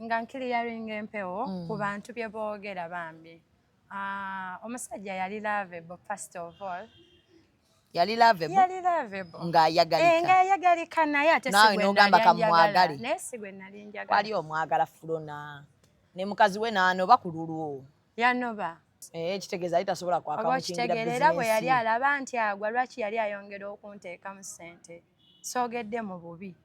nga nkiriyaringa empewo ku bantu bye boogera bambi. Omusajja yali lovable first of all. Yali lovable? Yali lovable. Ng'ayagalika. Ng'ayagalika naye ate si gwe nali njagala. Naye si gwe nali njagala. Wali omwagala Flona. Ne mukazi we n'anoba ku lulwo. Yanoba. Kitegeeza yali tasobola kwaka mukingira bizinesi. Kitegeera bwe yali alaba nti agwa lwaki yali ayongera okunteekamu ssente. Soogedde mu bubi.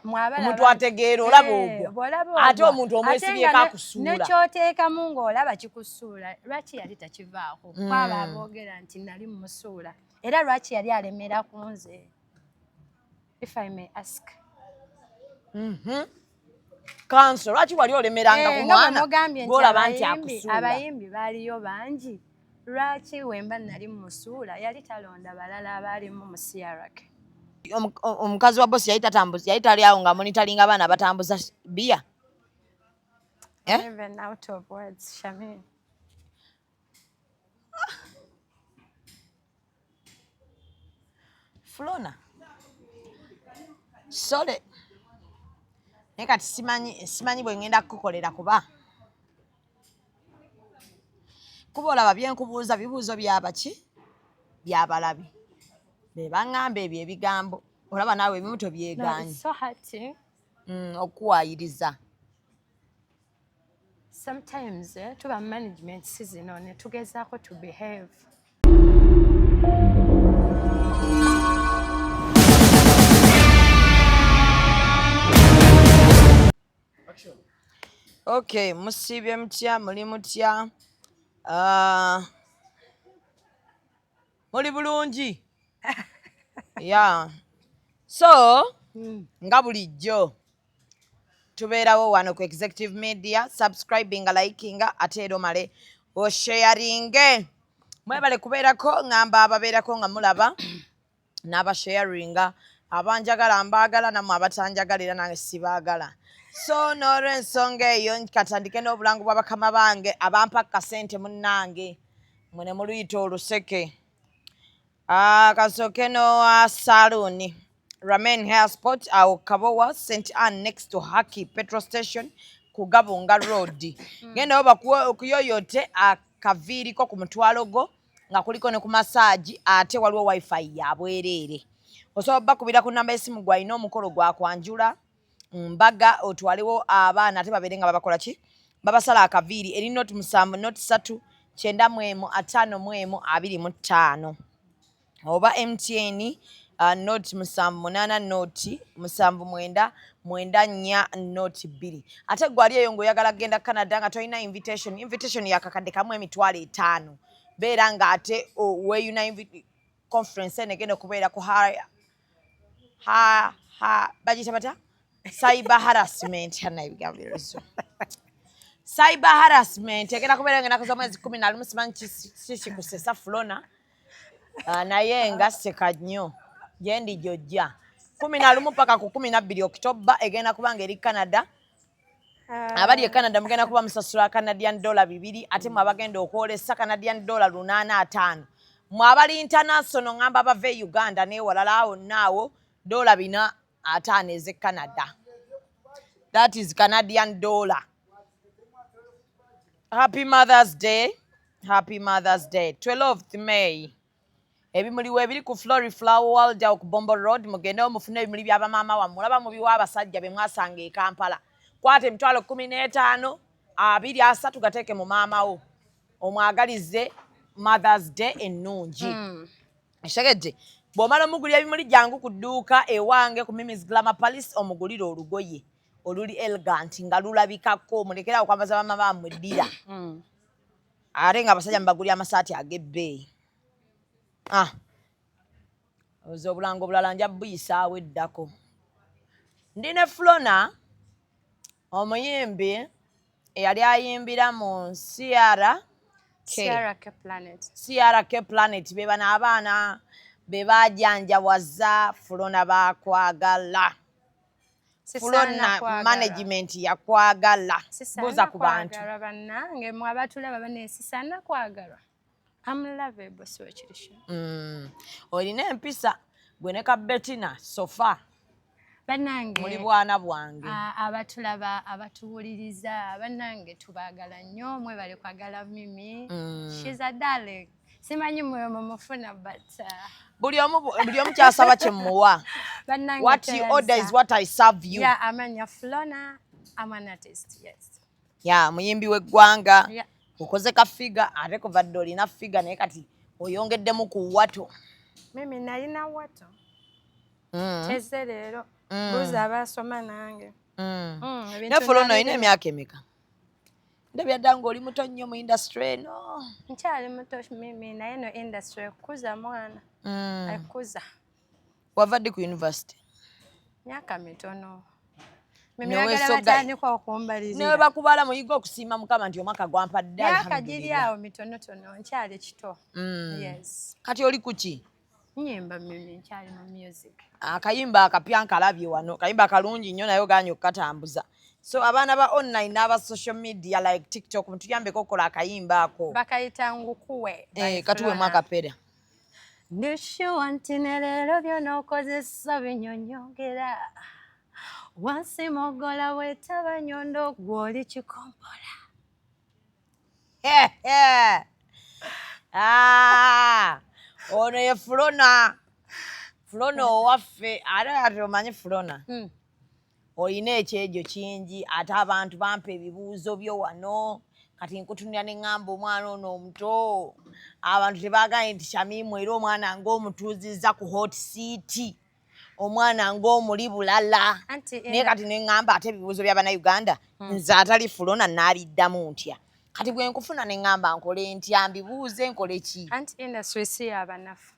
Omuntu ategeera olaba ogwo. Ate omuntu omwesibyeko akusuula. Nekyoteekamu ng'olaba kikusuula. Lwaki yali takivaako? Kwaba aboogera nti nali mmusuula. Era lwaki yali alemera ku nze? If I may ask. Kanso, lwaki wali olemeranga ku mwana? Gw'olaba nti akusuula. Abayimbi baaliyo bangi. Lwaki wemba nali mmusuula? Yali talonda balala abaalimu mu CRK. Omukazi wa bosi yali tali awo nga monitoringa abaana batambuza bia. Even out of words, Shamin. Flona. Sole. Naye kati simanyi bwe ngenda kukukolera kuba. Kuba olaba bye nkubuuza bibuuzo byabaki? Byabalabi. Be baŋŋamba ebyo ebigambo. Olaba naawe ebimu tobyegaanyi. So hati. Okuwaayiriza. Sometimes tuba management si zino ne tugezaako to behave. Okay, musiibye mutya, muli mutya? Muli bulungi? Yeah. So, nga bulijjo tubeerawo wano ku Executive Media, subscribing, liking, ate era omale osharinge. Mwebale kubeerako ngamba ababeerako nga mulaba n'abasharinga, abanjagala mbaagala nammwe abatanjagala era nange sibaagala. So n'olw'ensonga eyo katandike n'obulango bwa bakama bange abampa kasente munnange mwene muluyita oluseke. Kasooke no saloon Ramen Hair Spot awo Kabowa St. Anne next to Haki petrol station ku Gabunga Road. Genda oba okuyoyote akaviiriko ku mutwalo go nga kuliko ne ku massage ate waliwo wifi ya bwereere. Osobola bakubira ku namba y'essimu gw'alina omukolo gwa kwanjula mbaga otwalewo abaana ate babeere nga babakola ki? Babasala akaviiri eri noti 7 noti 3 9 5 25 oba MTN noti 7 noti 7 9 noti 2. Ate gwali eyo ng'oyagala genda Canada nga tolina invitation yakakadde kamu emitwalo 5. Beera nga ate weeyuna conference eno egenda okubeera ku bagiyita bata? Cyber harassment. Cyber harassment egenda kubeera ngenda kuza mwezi 11 simanyi kikusesa Flona. Naye nga seka nnyo gyendi jojja 11 paka ku 12 Oktoba egenda kubanga eri Canada. Abali e Canada mugenda kuba musasula Canadian dollar 2 ate mwabagenda okwolesa Canadian dollar 805. Mwabali international ngamba bave Uganda ne walala awo naawo dollar 405 eze Canada. That is Canadian dollar. Happy Mother's Day. Happy Mother's Day. 12th May. Ebimuliwe ebiri ku Flower World awo ku Bombo Road mugende omufune ebimuli byaba mama wa mulaba mu biwa abasajja be mwasanga e Kampala. Kwate emitwalo 15 23 gateeke mu maama wo omwagalize Mother's Day ennungi. Eshegedde bw'omala omugulira ebimuli jangu ku dduuka ewange ku Mimi's Glamour Palace omugulire olugoye oluli elegant nga lulabikako mulekera okwambaza bamama bammwe ddira. Ate nga abasajja mbagulira amasaati ag'ebbeeyi. Ozo obulango bulala nja buyisaawo eddako. Ndine Flona omuyimbi eyali ayimbira mu CRK Planet be bana abaana be bajanjawaza Flona bakwagala. Flona management yakwagala. Buuza ku bantu. Bannange mwe abatulaba baneesisana kwagalwa. I'm lovable so chirisha. Olina empisa gwe ne ka Bettina Sofa. bannange muli bwana bwange abatulaba abatuwuliriza bannange tubaagala nnyo mwebale kwagala Mimi she's a darling simanyi mwe mumufuna but buli omu kyasaba kyemuwa what you order is what I serve you. Yeah, amanya Flona, I'm an artist, yes. Yeah, muyimbi w'eggwanga. Yeah. Ukoze ka figure ate kuvadde olina figure naye kati oyongeddemu ku wato. Mimi nalina wato. Teze leero. Buuza abasoma nange. Ne Flona olina emyaka emeka? Ndabya dda ng'oli muto nnyo mu industry eno. Nkyali muto Mimi naye no industry ekuza mwana. Ekuza. Wava ddi ku university? Myaka mitono. Mimi nagala batandika okumbalirira. Ne bakubala muyiga okusiima Mukama nti omwaka gwampadde alhamdulillah. Myaka giri awo mitonotono nkyali kito. Yes. Kati oli kuki? Nyimba Mimi nkyali mu music. Akayimba akapya nkalabye wano. Kayimba kalungi nnyo naye oganye okukatambuza. So abaana ba online n'aba social media like TikTok mutuyambeko okukola akayimba ako. Bakayita ngukuwe. Katuwe mwaka pera. Ndishuwa nti ne leero by'onookozesa binyonyongera. Wansi mogola wetaba nyondo gw'oli kikompola. Ono ye Flona. Flona owaffe ate omanyi Flona. Olina ekyejo kingi ate abantu bampa ebibuuzo byo wano kati nkutunira ne ŋŋamba omwana ono omuto abantu tebaaganye nti Shamimu era omwana ng'omutuuzizza ku hot seat omwana ng'omuli bulala naye kati ne ŋŋamba ate ebibuuzo by'Abannayuganda nze atali Flona naaliddamu ntya kati bwe nkufuna ne ŋŋamba nkole ntya mbibuuze nkole ki anti industry si y'abanafu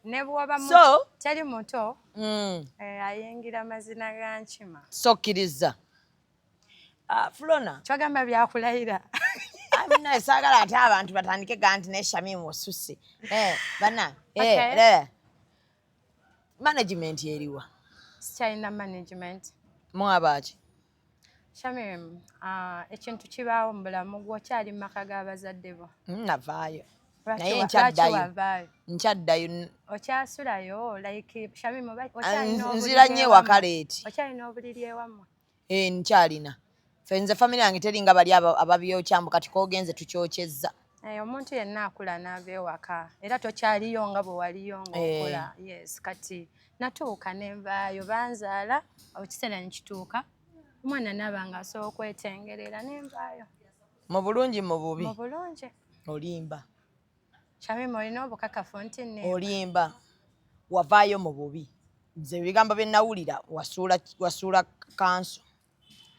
ne bw'oba teri muto ayingira amazina ga nkima sokkiriza Flona kyogamba byakulayira naye saagala ate abantu batandike ga nti ne Shamimu osusse bana management eriwa sikyalina management mwabaki Shamimu ekintu kibaawo mu bulamu gwokyali mu maka g'abazadde bo navaayo naye nkyaddayo okyasulayo like Shamimu nzira nnyo ewaka leeti okyalina obuliri ewammwe nkyalina ffe nze famire yange teringa bali ababyokyamu kati koogenze tukyokyezza omuntu yenna akula n'ava ewaka era tokyaliyo nga bwe waliyo ng'okola yes kati natuuka nenvaayo banzaala ekiseera ne kituuka omwana naaba nga asobola okwetengerera nenvaayo mu bulungi mu bubi mu bulungi olimba Shamimu olina obukakafu nti olimba wavaayo mu bubi nze ebigambo bye nawulira wasuula kanso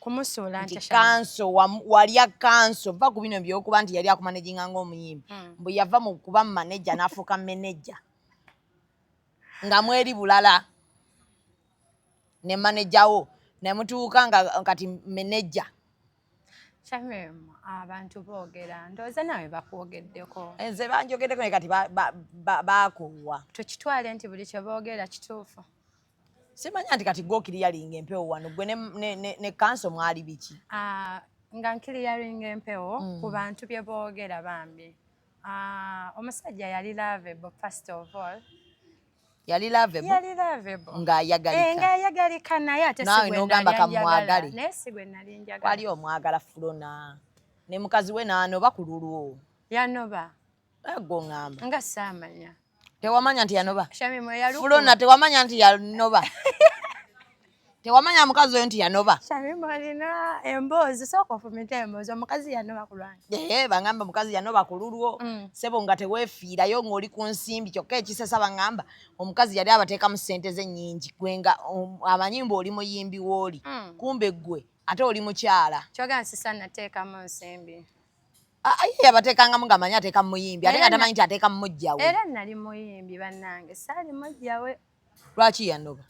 kumusuula nti kanso walya kanso va ku bino byokuba nti yali akumanaginga ng'omuyimbi bwe yava mu kuba maneja n'afuuka meneja nga mweri bulala ne manejawo nemutuuka nga kati meneja Shamimu abantu boogera ndowooza nawe bakwogeddeko nze banjogeddeko naye kati baakoowa tukitwale nti buli kye boogera kituufu simanya nti kati gwokiriyalinga empewo wano gwe ne kanso mwali biki nga nkiriyalinga empewo ku bantu bye boogera bambi omusajja yali lovable first of all yali lovable ng'ayagalika naye ate nawe n'ogamba kamwagale naye si gwe nali njagala wali omwagala Flona ne mukazi we n'anoba ku lulwo yanoba ego ŋŋamba nga saamanya tewamanya nti yanoba Shamimu yaluku Flona tewamanya nti yanoba tewamanya mukazi oyo nti yanoba Shamimu alina emboozi sooka ofumita emboozi omukazi yanoba ku lwange baŋŋamba mukazi yanoba ku lulwo sebo nga teweefiirayo ng'oli ku nsimbi kyokka ekisesa baŋŋamba omukazi yali abateekamu ssente ze nnyingi gwenga amanyimba oli muyimbi w'oli kumbe ggwe ate oli mukyala kyoga nsisa nateekamu nsimbi yabateekangamu ng'amanyi ateekamu muyimbi ate nga tamanyi nti ateekamu mujjawe era nali muyimbi bannange saali mujjawe lwaki yanoba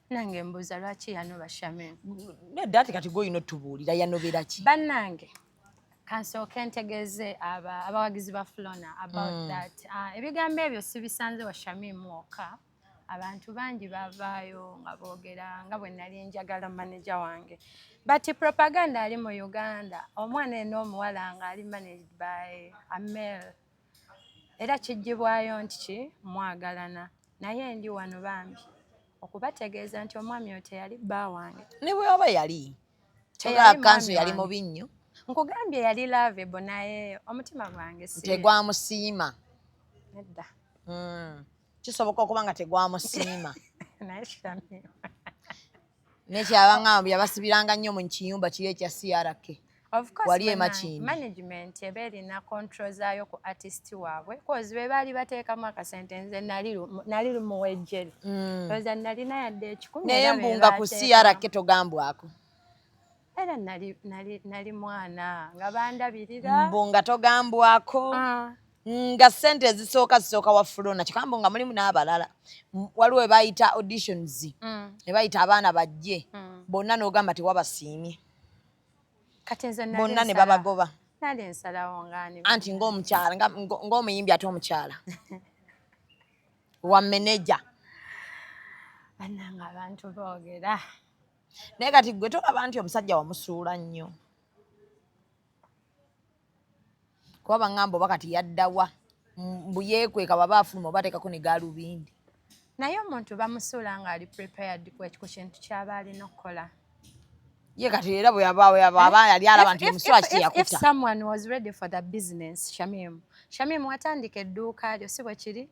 nange mbuuza lwaki yanoba Shamimu nedda ati kati gw'olina otubuulira yanobera ki bannange kansooke ntegeeze abawagizi ba Flona about that ebigambo ebyo sibisanze wa Shamimu wokka abantu bangi bavaayo nga boogera nga bwe nali njagala maneja wange but propaganda ali mu Uganda omwana n'omuwala nga ali managed by a male era kijjibwayo nti ki mwagalana naye ndi wano bambi okubategeeza nti omwami oyo teyali bba wange. Ne bwe yaba yali Teyali kanso mwami yali wange. mubi nnyo. Nkugambye yali lovable naye omutima gwange si Tegwamusiima. nedda. Kisoboka okuba nga tegwamusiima. Naye Shamim. Nekyabanga yabasibiranga nnyo mu kiyumba kiri ekya CRK. Of course, Wali Makindi. management eba erina control zaayo ku artist waabwe cause be baali bateekamu akasente nze nali lumuwejjere oza nalina yadde ekikumi naye mbunga ku CRK togambwako. era nali mwana nga bandabirira. Mbunga togambwako. Nga ssente zisooka wa Flona kikambo nga mulimu n'abalala. Waliwo we bayita auditions. Ne bayita abaana bajje. Bonna n'ogamba tewabasiimye. Kati nze bonna ne babagoba. Nali ensalawo ngani. Anti ng'omukyala ng'omuyimbi ate omukyala. Wa manager. Bannanga abantu boogera. Naye kati gwe tolaba nti omusajja wamusuula nnyo. Kuba baŋŋamba oba kati yaddawa. Mbu yeekweka baba afuluma oba ateekako ne gaalubindi. Naye omuntu bamusuula ng'ali prepared ku kintu ky'aba alina okukola. Ye kati era bwe yaba yali alaba nti omuswala kye yakuta. If someone was ready for the business, Shamim watandika edduuka lyo si bwe kiri?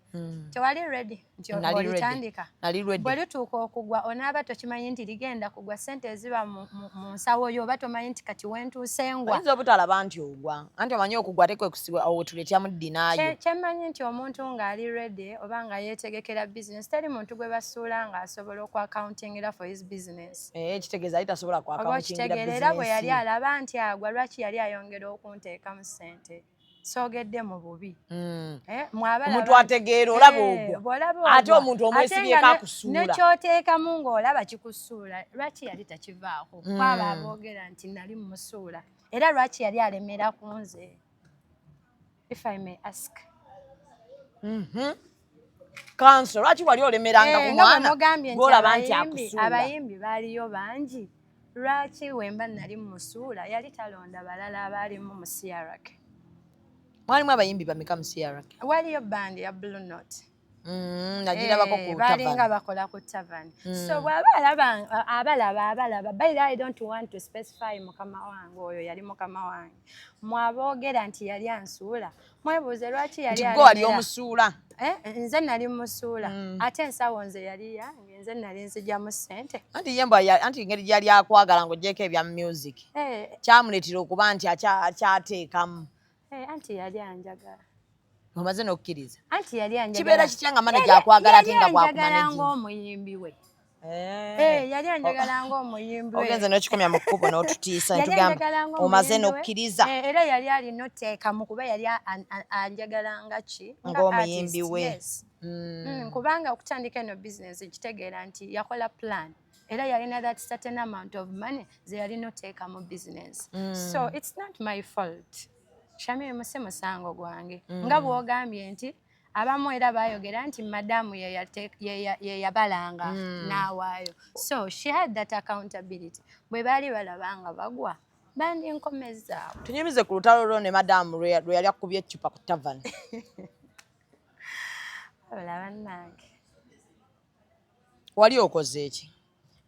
Tewali ready nti olitandika? Nali ready. Bwe lituuka okugwa onaaba tokimanyi nti ligenda kugwa ssente eziba mu nsawo yo oba tomanyi nti kati wentuuse ngwa. Oyinza obutalaba nti ogwa. Anti omanyi okugwa ate kwe kusibwa wetuletyamu dinaayo. Kyemmanyi nti omuntu ng'ali ready oba nga yeetegekera business teri muntu gwe basuula ng'asobola okwacountingira for his business. Kitegeeza ali tasobola kwakauntingira business. Kitegeerera bwe yali alaba nti agwa lwaki yali ayongera okunteekamu ssente. Soogedde mu bubi. Omuntu ategeera olaba ogwa. Ate omuntu omwesibyeko akusuula. Nekyoteekamu ng'olaba kikusuula lwaki yali takivaako. Kwaba aboogera nti nali mmusuula. Era lwaki yali alemera ku nze. If I may ask. Kanso lwaki wali olemeranga ku mwana gw'olaba nti akusuula. Abayimbi baaliyo bangi. Lwaki wemba nali mmusuula yali talonda balala abaalimu mu CRK. Mwalimu abayimbi bameka mu CRK? Waliyo bandi ya Blue Note. Nagirabako ku tavern. Balinga bakola ku tavern. So abalaba by I don't want to specify mukama wange oyo yali mukama wange. Mwaboogera nti yali ansuula. Mwebuuze lwaki yali alemera. Wali omusuula. Nze nali musuula. Ate ensawo nze yali yange nze nali nzigyamu ssente. Anti engeri gyali akwagala ng'oggyeko ebya music. Kyamuleetera okuba nti akyateekamu. Anti yali anjagala. Omaze n'okkiriza. Anti yali anjagala. Kibeera kitya nga manager akwagala ate nga bwakumanagi. Yali anjagala ng'omuyimbi we. Yali anjagala ng'omuyimbi we. Ogenze n'okikomya mu kkubo n'otutiisa ntugamba omaze n'okkiriza. Era yali alina otteekamu kuba yali anjagala nga ki? Ng'omuyimbi we. Kubanga okutandika eno bizinesi kitegeera nti yakola plan. Era yalina that certain amount of money ze yalina otteeka mu business. So it's not my fault. Shamim si musango gwange. Nga bw'ogambye nti abamu era baayogera nti madamu ye yabalanga n'awaayo. So she had that accountability. Bwe baali balabanga bagwa bandinkomezaawo. Tunyumize ku lutalo lwo ne madamu lwe yali akubye eccupa ku tavern. Wabula bannange. Wali okoze eki?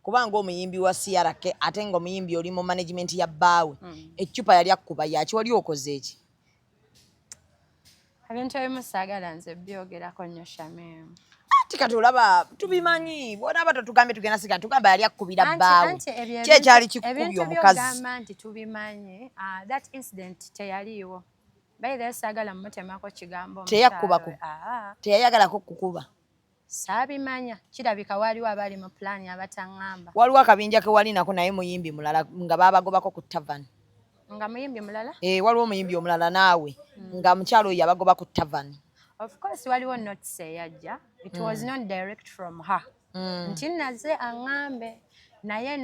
Kubanga omuyimbi wa CRK ate ng'omuyimbi oli mu management ya bbaawe. Eccupa yali akkuba yaki wali okoze eki? Ebintu ebimu saagala nze byogerako nnyo Shamim. Anti kati olaba tubimanyi bw'onaaba totugambye tugenda sigala tugamba yali akkubira bbaawe. Ki ekyali kikubye omukazi? Ebintu by'ogamba nti tubimanyi that incident teyaliiwo. Bayireyo saagala mmutemako kigambo. Teyakkubako? Teyayagalako kukuba? Saabimanya kirabika waliwo abali mu pulaani abataŋŋamba. Waliwo akabinja ke wali nako naye muyimbi mulala nga baabagobako ku tavern. Nga muyimbi mulala? Waliwo omuyimbi omulala naawe nga mukyalo oyo yabagoba ku tavern. Of course waliwo notice eyajja. It was not direct from her. Nti naze aŋŋambe naye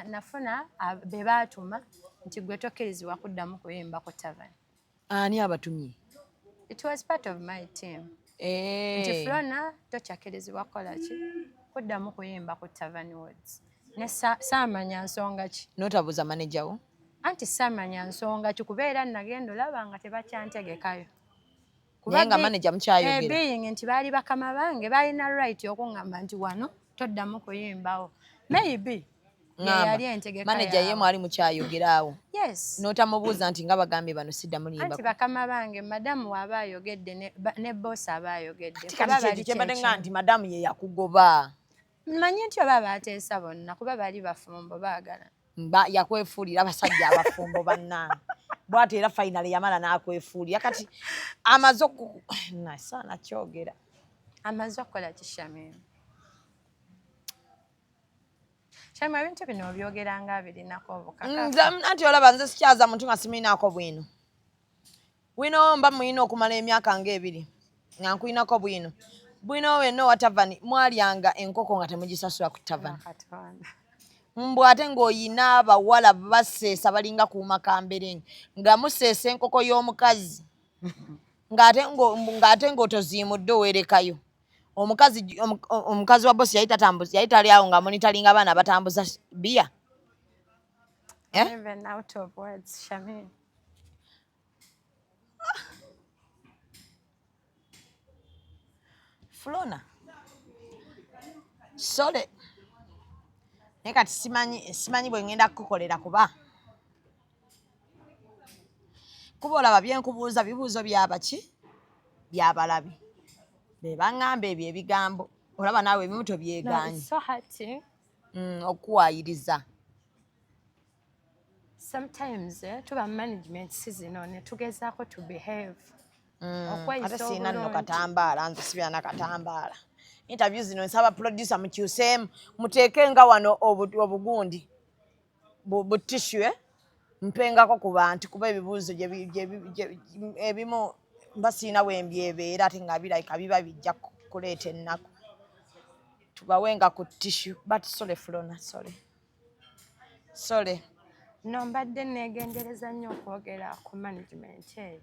nafuna be baatuma nti gwe tokkirizibwa kuddamu kuyimba ku tavern. Ani abatumye? It was part of my team. Nti Flona tokyakirizibwa kukola ki? Kuddamu kuyimba ku tavern words. Ne saamanya nsonga ki? N'otabuuza manager wo? Anti saamanya nsonga ki kubeera nagenda olaba nga tebakyantegekayo. Naye nga manager mukyayogera. Being nti baali bakama bange balina right okuŋŋamba nti wano toddamu kuyimbawo maybe yali entegeka manager ye mwali mukyayogerawo yes n'otamubuuza nti nga bagambye bano sidda mulimba anti bakama bange madamu aba ayogedde ne boss aba ayogedde kati kyembadde nga nti madamu ye yakugoba manyi nti oba baateesa bonna kuba bali bafumbo baagala yakwefuulira abasajja abafumbo bannange bw'ati era finally yamala n'akwefuulira kati amaze nasaana kyogera amaze okukola kishamiru Shama ebintu bino obyogeranga abirinako obukakafu anti olaba nze sikyaza muntu nga simulinako bwino mba mulina okumala emyaka ng'ebiri nga nkulinako bwino wenna owa tavani mwalyanga enkoko nga temugisasula ku tavani mbw ate ng'oyina abawala baseesa balinga kuuma kamberenge nga museesa enkoko y'omukazi ng'ate ng'otoziimudde owerekayo omukazi wa bosi yali tali awo nga monitalinga abaana batambuza bia even out of words Shamin Flona sole naye kati simanyi bwe ngenda kukukolera kuba olaba byenkubuuza bibuuzo byabaki byabalabi be baŋŋamba ebyo ebigambo olaba naawe ebimu tobyegaanyi okuwayiriza sometimes tuba management sizino ne tugezaako to behave ate siina nno katambaala nze sibira na katambaala interview zino nsaba producer mukyuseemu muteeke nga wano obugundi butishu mpengako ku bantu kuba ebibuuzo ebimu mba siina wembyebeera ate nga birabika biba bijja kuleeta ennaku tubawenga ku tishu but sole Flona sole no mbadde neegendereza nnyo okwogera ku management eyo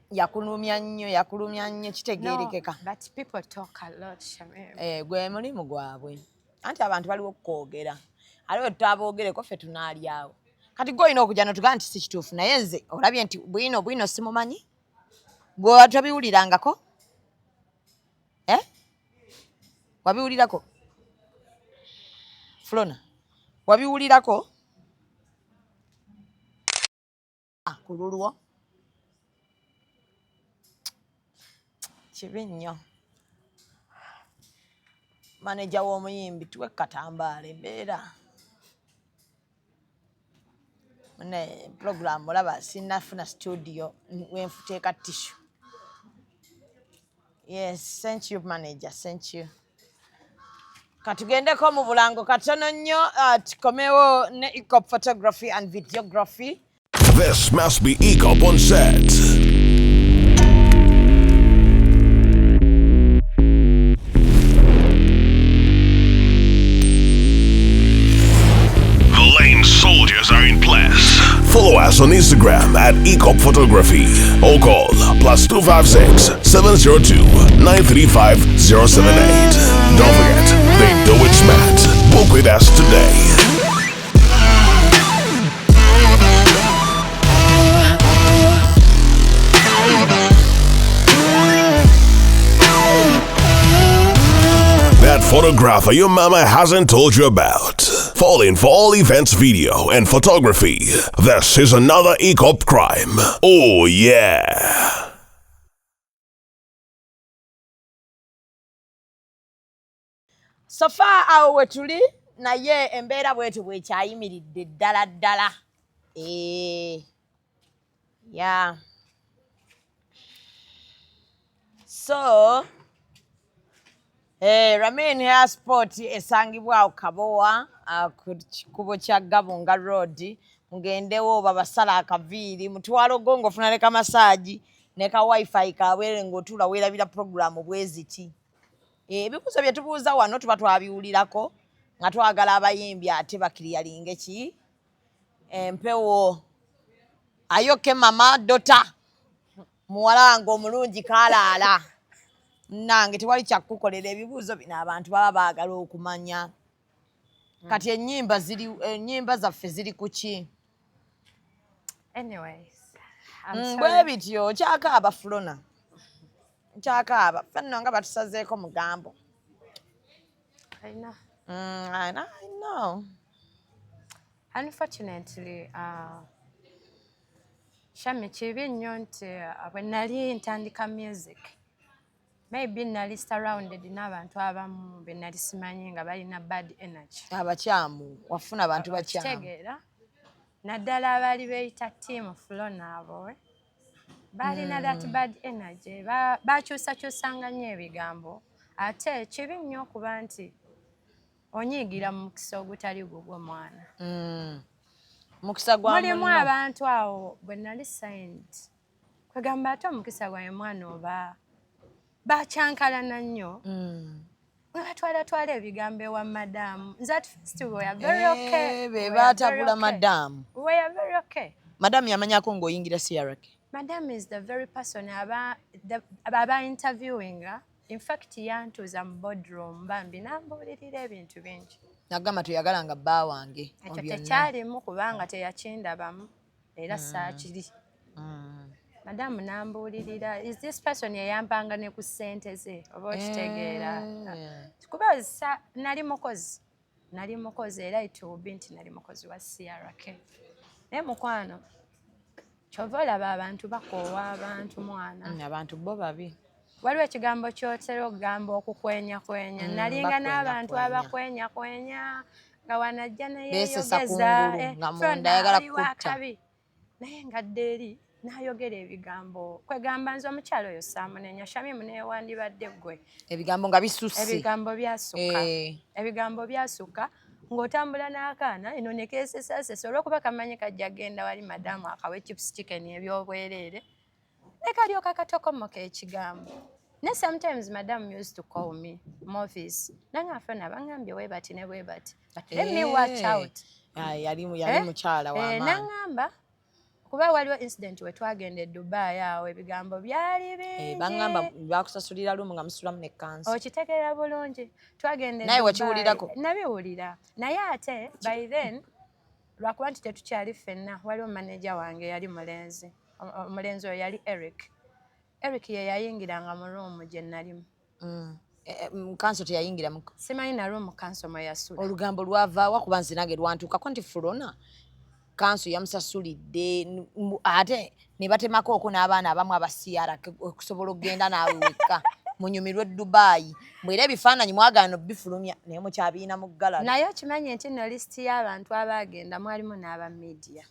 yakulumya nnyo kitegeerekeka but people talk a lot Shamim gwe mulimu gwabwe anti abantu baliwo okwogera aliwo tutabogereko ffe tunaalyawo kati gwe olina okujja notugaa nti si kituufu naye nze olabye nti bwino simumanyi gwe tobiwulirangako wabiwulirako Flona wabiwulirako ku lulwo kibi nnyo manager w'omuyimbi tuwe katambaala embeera ne program olaba sinafuna studio wenfuteeka tishu yes thank you manager thank you katugendeko mu bulango katono nnyo tukomewo ne EACOP photography and videography. This must be EACOP on set. The lane soldiers are in place. Follow us on Instagram at EACOP Photography or call +256 702 935 078. Don't forget, they do it smart. Book with us today. That photographer your mama hasn't told you about. Falling for all events video and photography. This is another EACOP crime. Oh yeah. So far awo wetuli naye embeera bwetu bwekyayimiridde ddala yeah. So Ramin Hair Sport esangibwa awo Kabowa ku kikubo kya Gabunga Road mugendewo babasala akaviiri mutwalo gongo funa leka massage ne ka wifi kabwere ngotula werabira program bweziti ebibuuzo bye tubuuza wano tuba twabiwulirako nga twagala abayimbi ate bakiriyalinge ki empewo ayoke mama dota muwalango omulungi kalaala nange tewali kyakukolera ebibuuzo bino abantu baba baagala okumanya kati ennyimba zaffe ziri ku ki bwe bityo kyakaaba Flona kyakaaba fenno nga batusazeeko mugambo I know. Unfortunately, Shami kibi nnyo nti bwe nali ntandika music, maybe nali surrounded n'abantu abamu be nali simanyi nga balina bad energy. Abakyamu, wafuna abantu bakyamu. Okitegeera, naddala abaali beeyita Team Flona abo balina that bad energy. Bakyusakyusanga nnyo ebigambo. Ate kibi nnyo okuba nti onyiigira mu mukisa ogutali gugwo mwana. Mukisa gwa munno. Mulimu abantu awo bwe nali signed. Kwegamba ate omukisa gwange mwana oba bakyankalana nnyo. Batwala ebigambo ewa madamu. That first we are very okay. Be batabula madamu. We are very okay. Madamu yamanyako ng'oyingira CRK. Madam is the very person aba interviewing. In fact, yantuuza mu boardroom bambi n'ambuulirira ebintu bingi. Nagamba toyagalanga bba wange. Ekyo tekyalimu kubanga teyakindabamu era saakiri. Madamu n'ambuulirira, is this person yayampanga ne ku ssente ze oba okitegeera? Kuba nali mukozi era ituubi nti nali mukozi wa CRK. Naye mukwano, kyova olaba abantu bakoowa abantu mwana. Abantu bo babi. Waliwo ekigambo ky'otera okugamba okukwenyakwenya. Nalinga n'abantu abakwenyakwenya nga wanajja neyeeyogeza nga munda ayagala kutta. Naye ngadde eri n'ayogera ebigambo. Kwegamba nze omukyalo oyo saamunenya, Shamimu neewandibadde ggwe. Ebigambo nga bisusse. Ebigambo byasukka. Ebigambo byasukka ng'otambula n'akaana eno ne keesesasesa olw'okuba kamanyi kajja genda wali madamu akawe chips chicken eby'obwereere. Ne kalyoka katokomoka ekigambo. Ne sometimes madam used to call me mu office. Nanga Flona bangambye weebati ne weebati. But let me watch out. Yali mukyala w'amaanyi. Nangamba kuba waliwo incident we twagenda e Dubai awo ebigambo byali bingi. Bangamba bakusasulira lumu nga musulamu n'ekkanzu. Okitegeera bulungi. Twagenda e Dubai. Naye wakiwulirako? Nabiwulira. Naye ate by then lwakuba nti tetukyali ffenna waliwo manager wange yali mulenzi. Omulenzi oyo yali Eric. Eric ye yayingiranga mu room gye nalimu. Kanso teyayingiramu. Simanyi na room kanso mwe yasula. Olugambo lwava wakuba nze nange lwantuukako nti Flona kanso yamusasulidde ate ne batemako oko n'abaana abamu abasiara okusobola okugenda naawe wekka munyumirwe Dubai. Mwera ebifaananyi mwagaana bifulumya naye mukyabiina mu gallery. Naye okimanyi nti no list y'abantu abaagenda mwalimu n'aba media.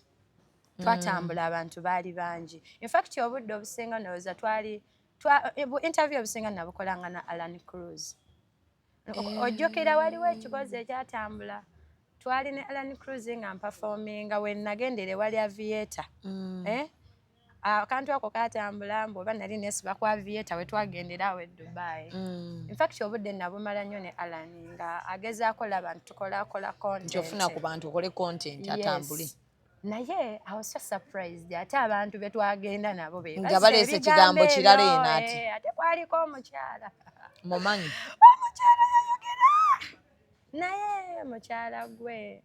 Twatambula abantu baali bangi. In fact obudde obusinga ndowooza interview obusinga nabukolanga na Alan Cruz. Ojjukira waliwo ekibozi ekyatambula. Twali ne Alan Cruz nga mpafominga we nagendere wali aviator. Akantu ako katambula mbu oba nali nesiba ku aviator we twagendera awo e Dubai. In fact obudde nabumala nnyo ne Alan nga agezaako laba nti tukola content. Kyofuna ku bantu okole content atambule. Naye I was so surprised ate abantu be twagenda nabo be nga baleese ekigambo kirala eno ati. Ate kwaliko omukyala. Mumanyi. Omukyala yayogera. Naye mukyala gwe.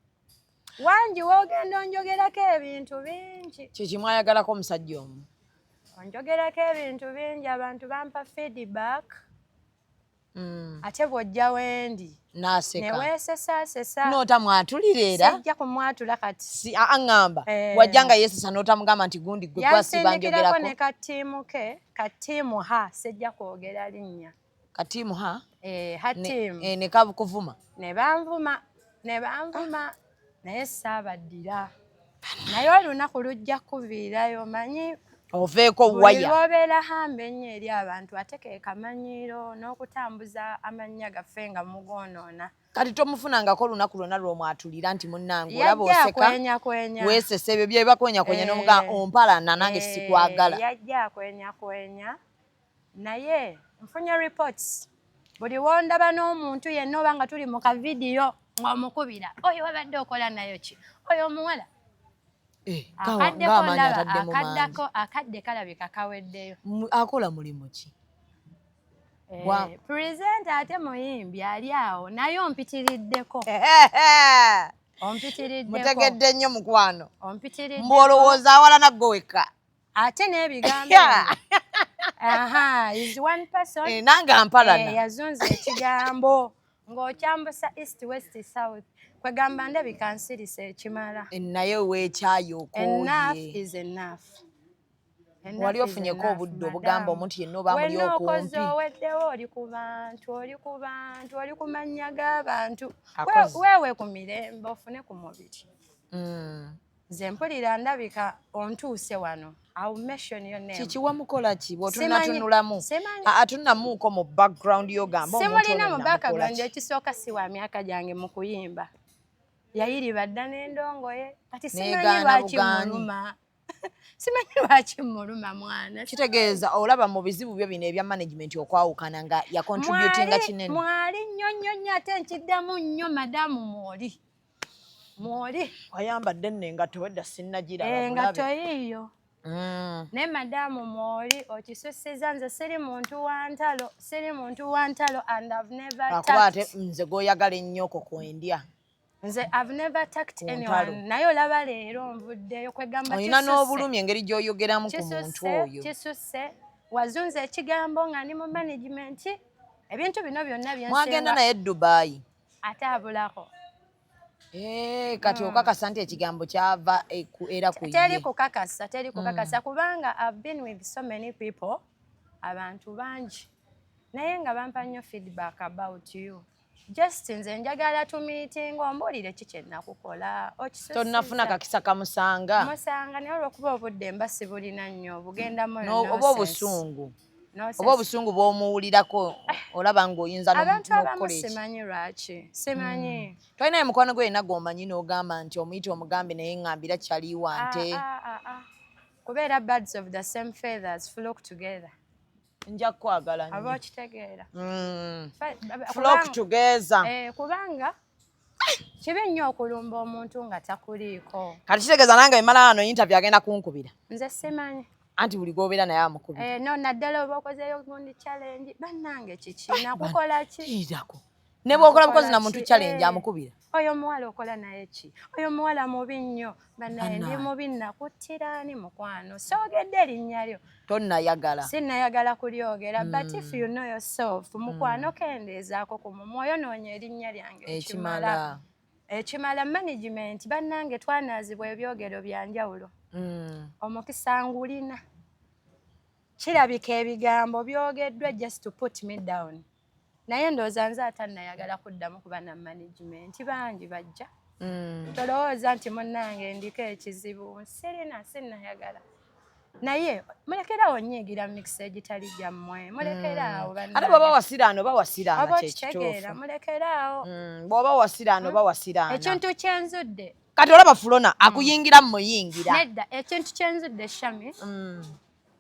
Wangi woogenda onjogerako ebintu bingi. Kyekimu ayagalako omusajja omu. Onjogerako ebintu bingi abantu bampa feedback. Ate bw'ojja wendi. N'aseka. Ne weesesasesa. N'otamwatulira era. Sijja kumwatula kati. Aŋŋamba. Wajja nga yeesesa n'otamugamba nti gundi gwe kwasiba njogerako. Yansindikirako ne katiimu ke, katiimu ha sijja kwogera linnya. Katiimu ha? Hatiimu. Ne kabukuvuma. Ne banvuma. Naye saabaddira. Naye olunaku lujja kuviirayo manyi. Oveeko waya. Buli lw'obeera hambe ennyo eri abantu ate ke kamanyiiro n'okutambuza amannya gaffe nga mugoonoona. Kati tomufunangako olunaku lwonna lw'omwatulira nti munnange olaba oseka. Yajja weesesa ebyo bye bakwenyakwenya n'omugamba ompalana nange sikwagala. Yajja akwenyakwenya. Naye nfunye reports. Buli wondaba n'omuntu yenna oba nga tuli mu kavidiyo ng'omukubira. Oyo wabadde okola nayo ki? Oyo omuwala. Akadde kalabika kaweddeyo. Akola mulimu ki? Presenter ate muyimbi ali awo naye ompitiriddeko. Mutegedde nnyo mukwano. Ompitiriddeko. Mbwolowooza awalana ggwe wekka. Ate n'ebigambo. Is one person. Nange ampalana. Yazunza ekigambo ng'okyambusa east west south kwegamba ndabika nsirisa ekimala. Naye weekyayokooye. Enough is enough. Wali ofunyeko obudde obugamba omuntu yenna oba muli okumpi. Wenookoze oweddewo oli ku bantu, oli ku mannya g'abantu. Weewe ku mirembe ofune ku mubiri. Nze mpulira ndabika ontuuse wano. I'll mention your name. Kikiwa mukola ki bw'otunulatunulamu? Atunamuuko mu background y'ogamba omuntu ono simulina mu background ekisooka si wa myaka gyange mu kuyimba. Yayiriba dda n'endongoye. Kati simanyi lwaki muluma. Simanyi lwaki muluma mwana. Kitegeeza olaba mu bizibu byo bino ebya management okwawukana nga ya contributinga kinene. Mwali nnyo ate nkiddamu nnyo madamu mwoli. Wayambadde nno engatto wedda sinnagiraba. Engatto yiiyo. Ne madamu mwoli okisusiza nze siri muntu wa ntalo and I've never akuba ate nze gw'oyagala ennyo kwendya. Nze I've never attacked anyone. Naye olaba leero nvuddeyo kwegamba olina n'obulumi engeri gy'oyogeramu ku muntu oyo. Kisusse wazunza ekigambo nga ndi mu management ebintu bino byonna byensinga. Mwagenda naye Dubai. Ate abulako. Kati okakasa nti ekigambo kyava era ku ye. Teri kukakasa kubanga I've been with so many people, abantu bangi. Naye nga bampa nnyo feedback about you. Just nze njagala tumiitinga ombuulire ki kye nakukola. Tonnafuna kakisa kamusanga. Musanga naye olw'okuba obudde mba sibulina nnyo bugendamu oba obusungu. Oba obusungu bw'omuwulirako olaba ng'oyinza n'okukola abantu abamu simanyi lwaki. Simanyi. Tolinayo mukwano gwe yenna gw'omanyi n'ogamba nti omuyita omugambe naye ŋŋambira kyaliwa nte. Kubeera birds of the same feathers flock together. Nja kwagala nnyo. Aba okitegeera. Flock together. Kubanga kibi nnyo okulumba omuntu nga takuliiko. Kati kitegeeza nange emala wano interview agenda kunkubira. Nze simanyi. Anti buli g'obeera naye amukubira. No naddala oba okozeeyo gundi challenge bannange kiki nakukola ki? Irako. Ne bw'okola bukozi na muntu challenge amukubira. Oyo muwala okola naye ki? Oyo muwala mubi nnyo. Bannaye ndi mubi nakuttiraani mukwano. Soogedde erinnya lyo. Tonnayagala. Sinnayagala kulyogera. But if you know yourself, mukwano kendeezaako ku mumwoyo noonya erinnya lyange ekimala. Ekimala management bannange twanaazibwa ebyogero bya njawulo. Omukisa ngulina. Kirabika ebigambo byogeddwa just to put me down. Naye ndowooza nze atannayagala kuddamu kuba na management bangi bajja. Tolowooza nti munnange ndiko ekizibu. Sinnayagala. Naye mulekerawo nnyigira mix egitali gyammwe. Mulekeraawo bannange. Ate bw'oba wasiraano oba wasiraana kyekituufu. Mulekeraawo. Bw'oba wasiraano oba wasiraana. Ekintu kyenzudde. Kati olaba Fulona akuyingira muyingira. Nedda ekintu kyenzudde Shami.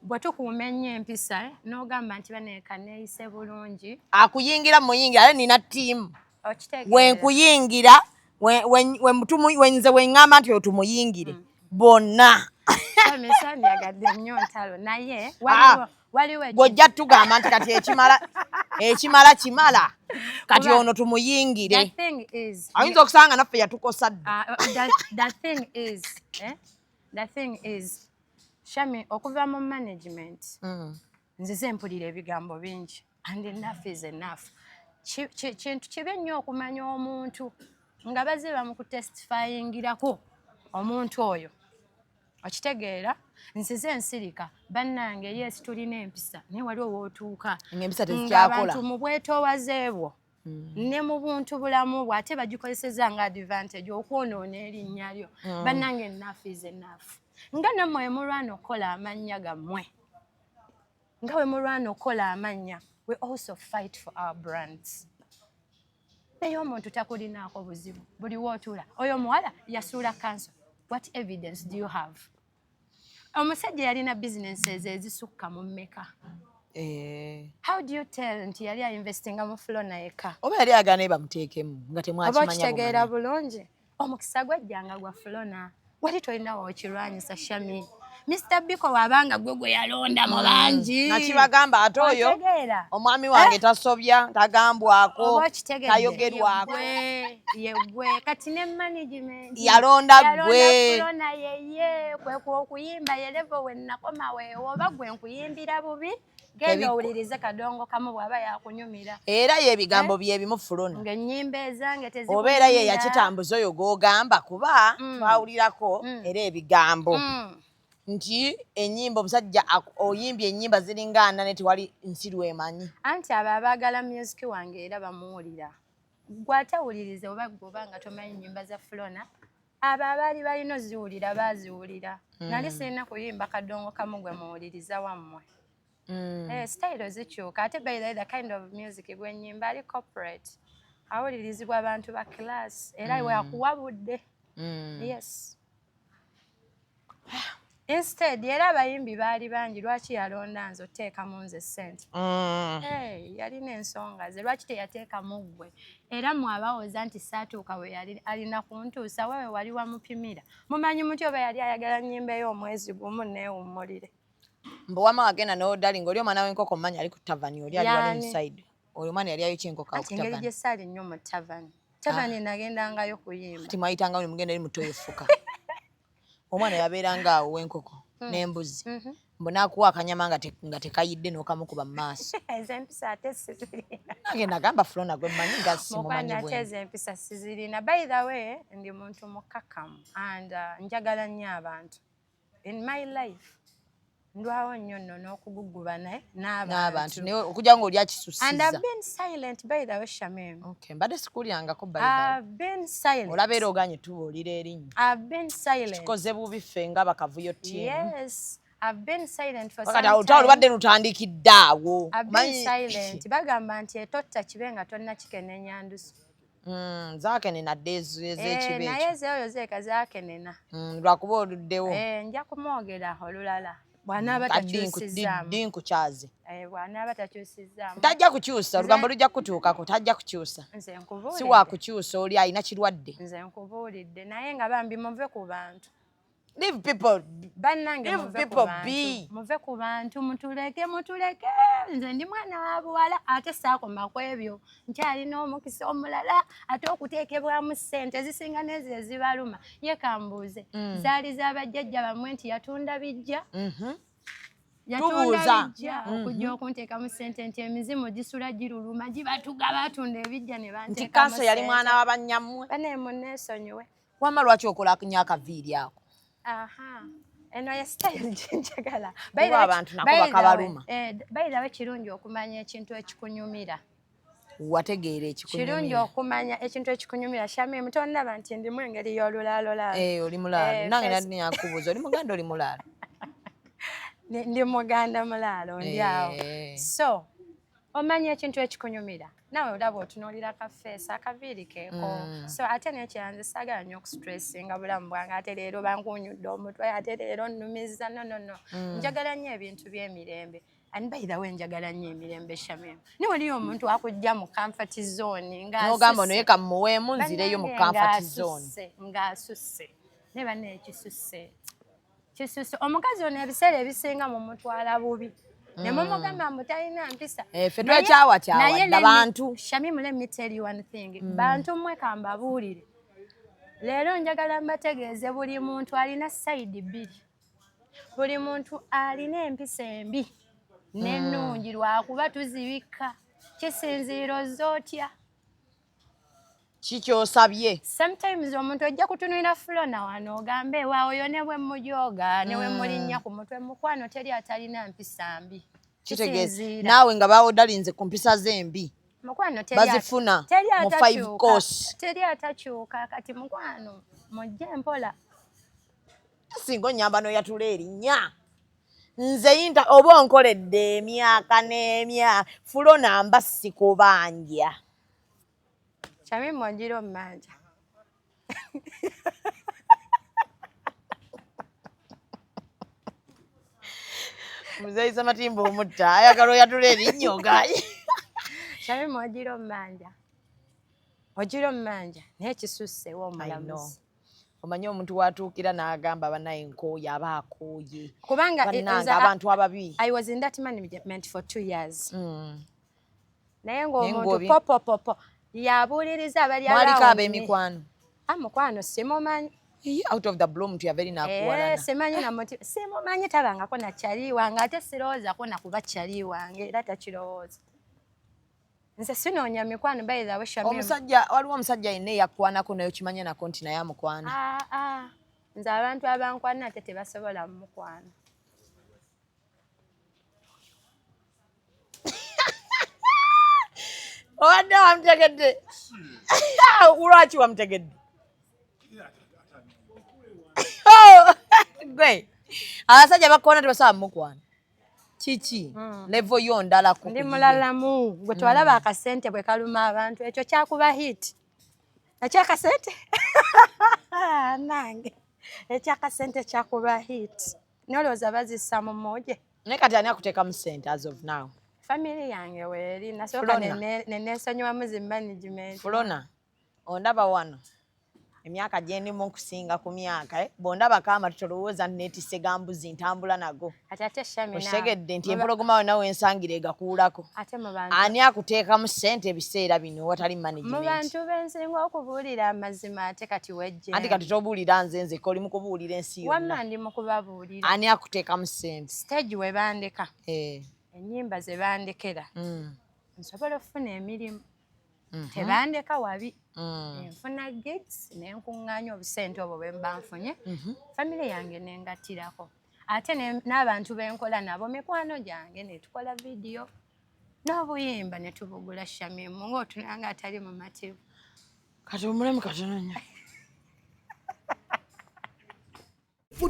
Bwe tukuuma ennyo empisa n'ogamba nti baneeka neeyise bulungi. Akuyingira muyingira ale nina ttiimu. Okitegeera. Wenkuyingira wenze weŋŋamba nti otumuyingire bonna. Shami yagadde nnyo ntalo naye waliwo gw'ojja tugamba nti kati ekimala kimala kati ono tumuyingire. Ayinza okusanga naffe yatukosa dda. The thing is Shami okuva mu management nzize mpulira ebigambo bingi and enough is enough. Kintu kibi nnyo okumanya omuntu nga baziba mu kutestifyingirako omuntu oyo. Okitegeera nzize nsirika bannange yes tulina empisa naye waliwo wootuuka ng'abantu mu bwetoowaze bwo ne mu buntu bulamu bwo ate bagikozeseza nga advantage okwonoona erinnya lyo. Bannange enough is enough. Nga nammwe mulwana okukola amannya gammwe. Nga we mulwana okukola amannya we also fight for our brands. Naye omuntu takulinaako buzibu buli wootuula. Oyo muwala yasuula kanso. What evidence do you have? Omusajja yalina businesses ezisukka mu mmeka. How do you tell nti yali ainvestinga mu Fulona eka? Oba yali agana bamuteekemu nga temwakimanya. Oba kitegeera bulungi. Omukisa gwajjanga gwa Fulona. Wali tolinawo okirwanyisa Shami. Mr. Biko wabanga gwe yalonda mu bangi. Nakibagamba ate oyo omwami wange tasobya tagambwako tayogerwako. Yegwe kati ne management yalonda gwe. Flona yeye kwe okuyimba yelevo we nakoma we oba gwe nkuyimbira bubi. Genda owulirize kadongo kamu bwaba yakunyumira. Era ye ebigambo bye bimu Flona. Ng'ennyimba ezange tezikunyumira. Obeera ye yakitambuza oyo g'ogamba kuba twawulirako era ebigambo. Nti ennyimba omusajja oyimbye ennyimba ziringa 4 ne tewali nsi lwemanyi. Anti abo abaagala music wange era bamuwulira. Gwe atawulirize oba nga tomanyi nnyimba za Flona. Abo abaali balina oziwulira baaziwulira. Nali sirina kuyimba kadongo kamu gwe muwuliriza wammwe. Style zikyuka ate by the kind of music gwennyimba ali corporate awulirizibwa abantu ba class era wakuwabudde. Yes. Instead era abayimbi baali bangi lwaki yalonda nze oteeka mu nze ssente. Yalina ensonga ze lwaki teyateeka mu ggwe era mwabawoza nti saatuuka we yali alina kuntuusa wewe wali wamupimira mumanyi muti oba yali ayagala nnyimba ey'omwezi gumu neewummulire. Mbu wama wagenda no darling oli omwana w'enkoko mmanyi ali ku tavani oli ali wali inside. Oli omwana yali ayokya enkoko ku tavani. Engeri gye ssaali nnyo mu tavani. Tavani nagendangayo kuyimba. Kati mwayitanga oli mugenda eri muto efuka. Omwana yabeeranga awo w'enkoko n'embuzi. Mbu naakuwa akanyama nga tekayidde n'okamukuba mu maaso. Ezo empisa ate sizirina. Nange nagamba Flona gwe mmanyi nga simumanyi bwe. Ate ezo empisa sizirina. By the way ndi muntu mukkakkamu and njagala nnyo abantu. In my life ndwawo nnyo nno n'okugugguba n'abantu. Naye okujja ng'oli akisusiza. And I've been silent by the way Shamim. Okay, mbadde sikulyangako by the way. I've been silent. Olabeera oganye tubuulira erinnya. I've been silent. Kikoze bubi ffe nga bakavuyo ttiimu. Yes. I've been silent for some time. Kati olubadde lutandikidde awo. I've been silent. Bagamba nti etotta kibe nga tonna kikenenya ndusu. Zaakenena dde ez'ekibe ekyo. Naye ezo zeeka zaakenena. Lwakuba oluddewo. Nja kumwogera olulala. Bw'anaaba takyusizaamu. Dinkukyaze. Bw'anaaba takyusizaamu. Tajja kukyusa, olugambo lujja kutuukako, tajja kukyusa. Nze nkubuulidde. Si wa kukyusa oli alina kirwadde. Nze nkubuulidde naye nga bambi muve ku bantu. Leave people. Bannange muve ku bantu. Muve ku bantu mutuleke. Nze ndi mwana wa buwala ate saakoma ku ebyo. Nkyalina omukisa omulala ate okuteekebwamu ssente zisinga n'ezo ezibaluma. Ye kambuuze. Zaali z'abajjajja bamwe nti yatunda bijja. Yatunda bijja okujja okunteekamu ssente nti emizimu gisula giruluma gibatuga batunda ebijja ne banteekamu ssente. Nti kanso yali mwana wa bannyammwe. Bane munneesonyiwe. Wamma lwaki okola nnyo akaviiri ako? Aha. Eno ya style njagala. Kuba abantu nako bakabaluma. By the way kirungi okumanya ekintu ekikunyumira. Wategeera ekikunyumira. Kirungi okumanya ekintu ekikunyumira. Shamim tondaba nti ndimu engeri y'olulaalo. Oli mulaalo. Nange nali nyakubuuza oli muganda oli mulaalo. Ndi muganda mulaalo ndi awo. So omanya ekintu ekikunyumira. Nawe olaba otunuulira akafeesi akaviiri keeko. So ate n'ekyanze saagala nnyo okusitressinga bulamu bwange ate leero bankunyudde omutwe ate leero nnumiza no. Njagala nnyo ebintu by'emirembe. And by the way njagala nnyo emirembe Shamim. Niwe oliyo omuntu akujja mu comfort zone n'ogamba ono ye kamuweemu nzireyo mu comfort zone. Ng'asusse. Ne banne ekisusse. Omukazi ono ebiseera ebisinga mu mutwala bubi. Ne mumugamba mbu talina mpisa. Ffe twekyawawadde abantu. Shamim, let me tell you one thing. Bantu mmwe kambabuulire. Leero njagala mbategeeze buli muntu alina sayidi bbiri. Buli muntu alina empisa embi n'ennungi lwakuba tuzibikka. Kisinziira ozza otya. Kikyosabye. Sometimes omuntu ojja kutunuulira Flona wano ogambe waawo ne bwe mujooga ne bwe mulinnya ku mutwe mukwano teri atalina mpisa mbi. Kitegeeza naawe nga bawodalinze ku mpisa zembi. Mukwano bazifuna mu 5 course. Teri atakyuka kati mukwano mujje mpola. Singa onyamba n'oyatula erinnya. Nze yinta oba onkoledde emyaka n'emyaka Flona mba sikubanja. Shamim Wanjiro mmanja. Muzeyisa matimbo omutta ayagala oyatula erinnya ogaye. Shamim Wanjiro mmanja. Wanjiro mmanja naye kisusse w'omulamuzi. Omanyi omuntu watuukira n'agamba banaye nkooye aba akooye. Kubanga bannanga abantu ababi. I was in that management for 2 years. Naye Nengobi. ng'omuntu popo yabuuliriza abali Mwaliko ab'emikwano. Mukwano simumanyi. Out of the blue mtu yaveri nakuwalana. Simanyi na muti simumanyi tabangako na kyali wange ate sirowooza ko nakuba kyali wange era takirowooza. Nze sinoonya mikwano bayira we Shamim. Omusajja waliwo omusajja yenna yakwanako nayo kimanye nako nti naye amukwana. Nze abantu abankwana ate tebasobola mukwano. Owadde wamutegedde. Lwaki wamutegedde? Gwe abasajja bakwana tebasobola mukwana. Kiki levo yo ndala ku ndi mulalamu gwe twalaba akasente bwe kaluma abantu ekyo kyakuba hit ekyo akasente nange ekyo akasente kyakuba hit nolowooza bazissa mu mmoje naye kati ani akuteekamu ssente as of now? Family yange weeri nasooka neneesonyiwamu zi management. Flona ondaba wano emyaka gye ndimu okusinga ku myaka bw'ondaba kaama tutolowooza neetisse gambuzi ntambula nago. Ate Shamina okitegedde nti empologoma yonna wensangira egakuulako. Ate mu bantu ani akuteekamu ssente ebiseera bino watali management? Mu bantu bensinga okubuulira amazima ate kati wejje. Anti kati tobuulira nze oli mu kubuulira ensi yonna. Wamma ndi mu kubabuulira. Ani akuteekamu ssente? Stage we bandeka. Ennyimba ze bandekera. Nsobola okufuna emirimu. Tebandeka wabi. Nfuna gigs nenkuŋŋaanya obusente obwo bwe mba nfunye. Family yange nengattirako. Ate n'abantu benkola nabo mikwano gyange ne tukola vidiyo n'obuyimba ne tubugula Shamim ng'otunanga atali mu mativu. Kati omulemu katono nnyo.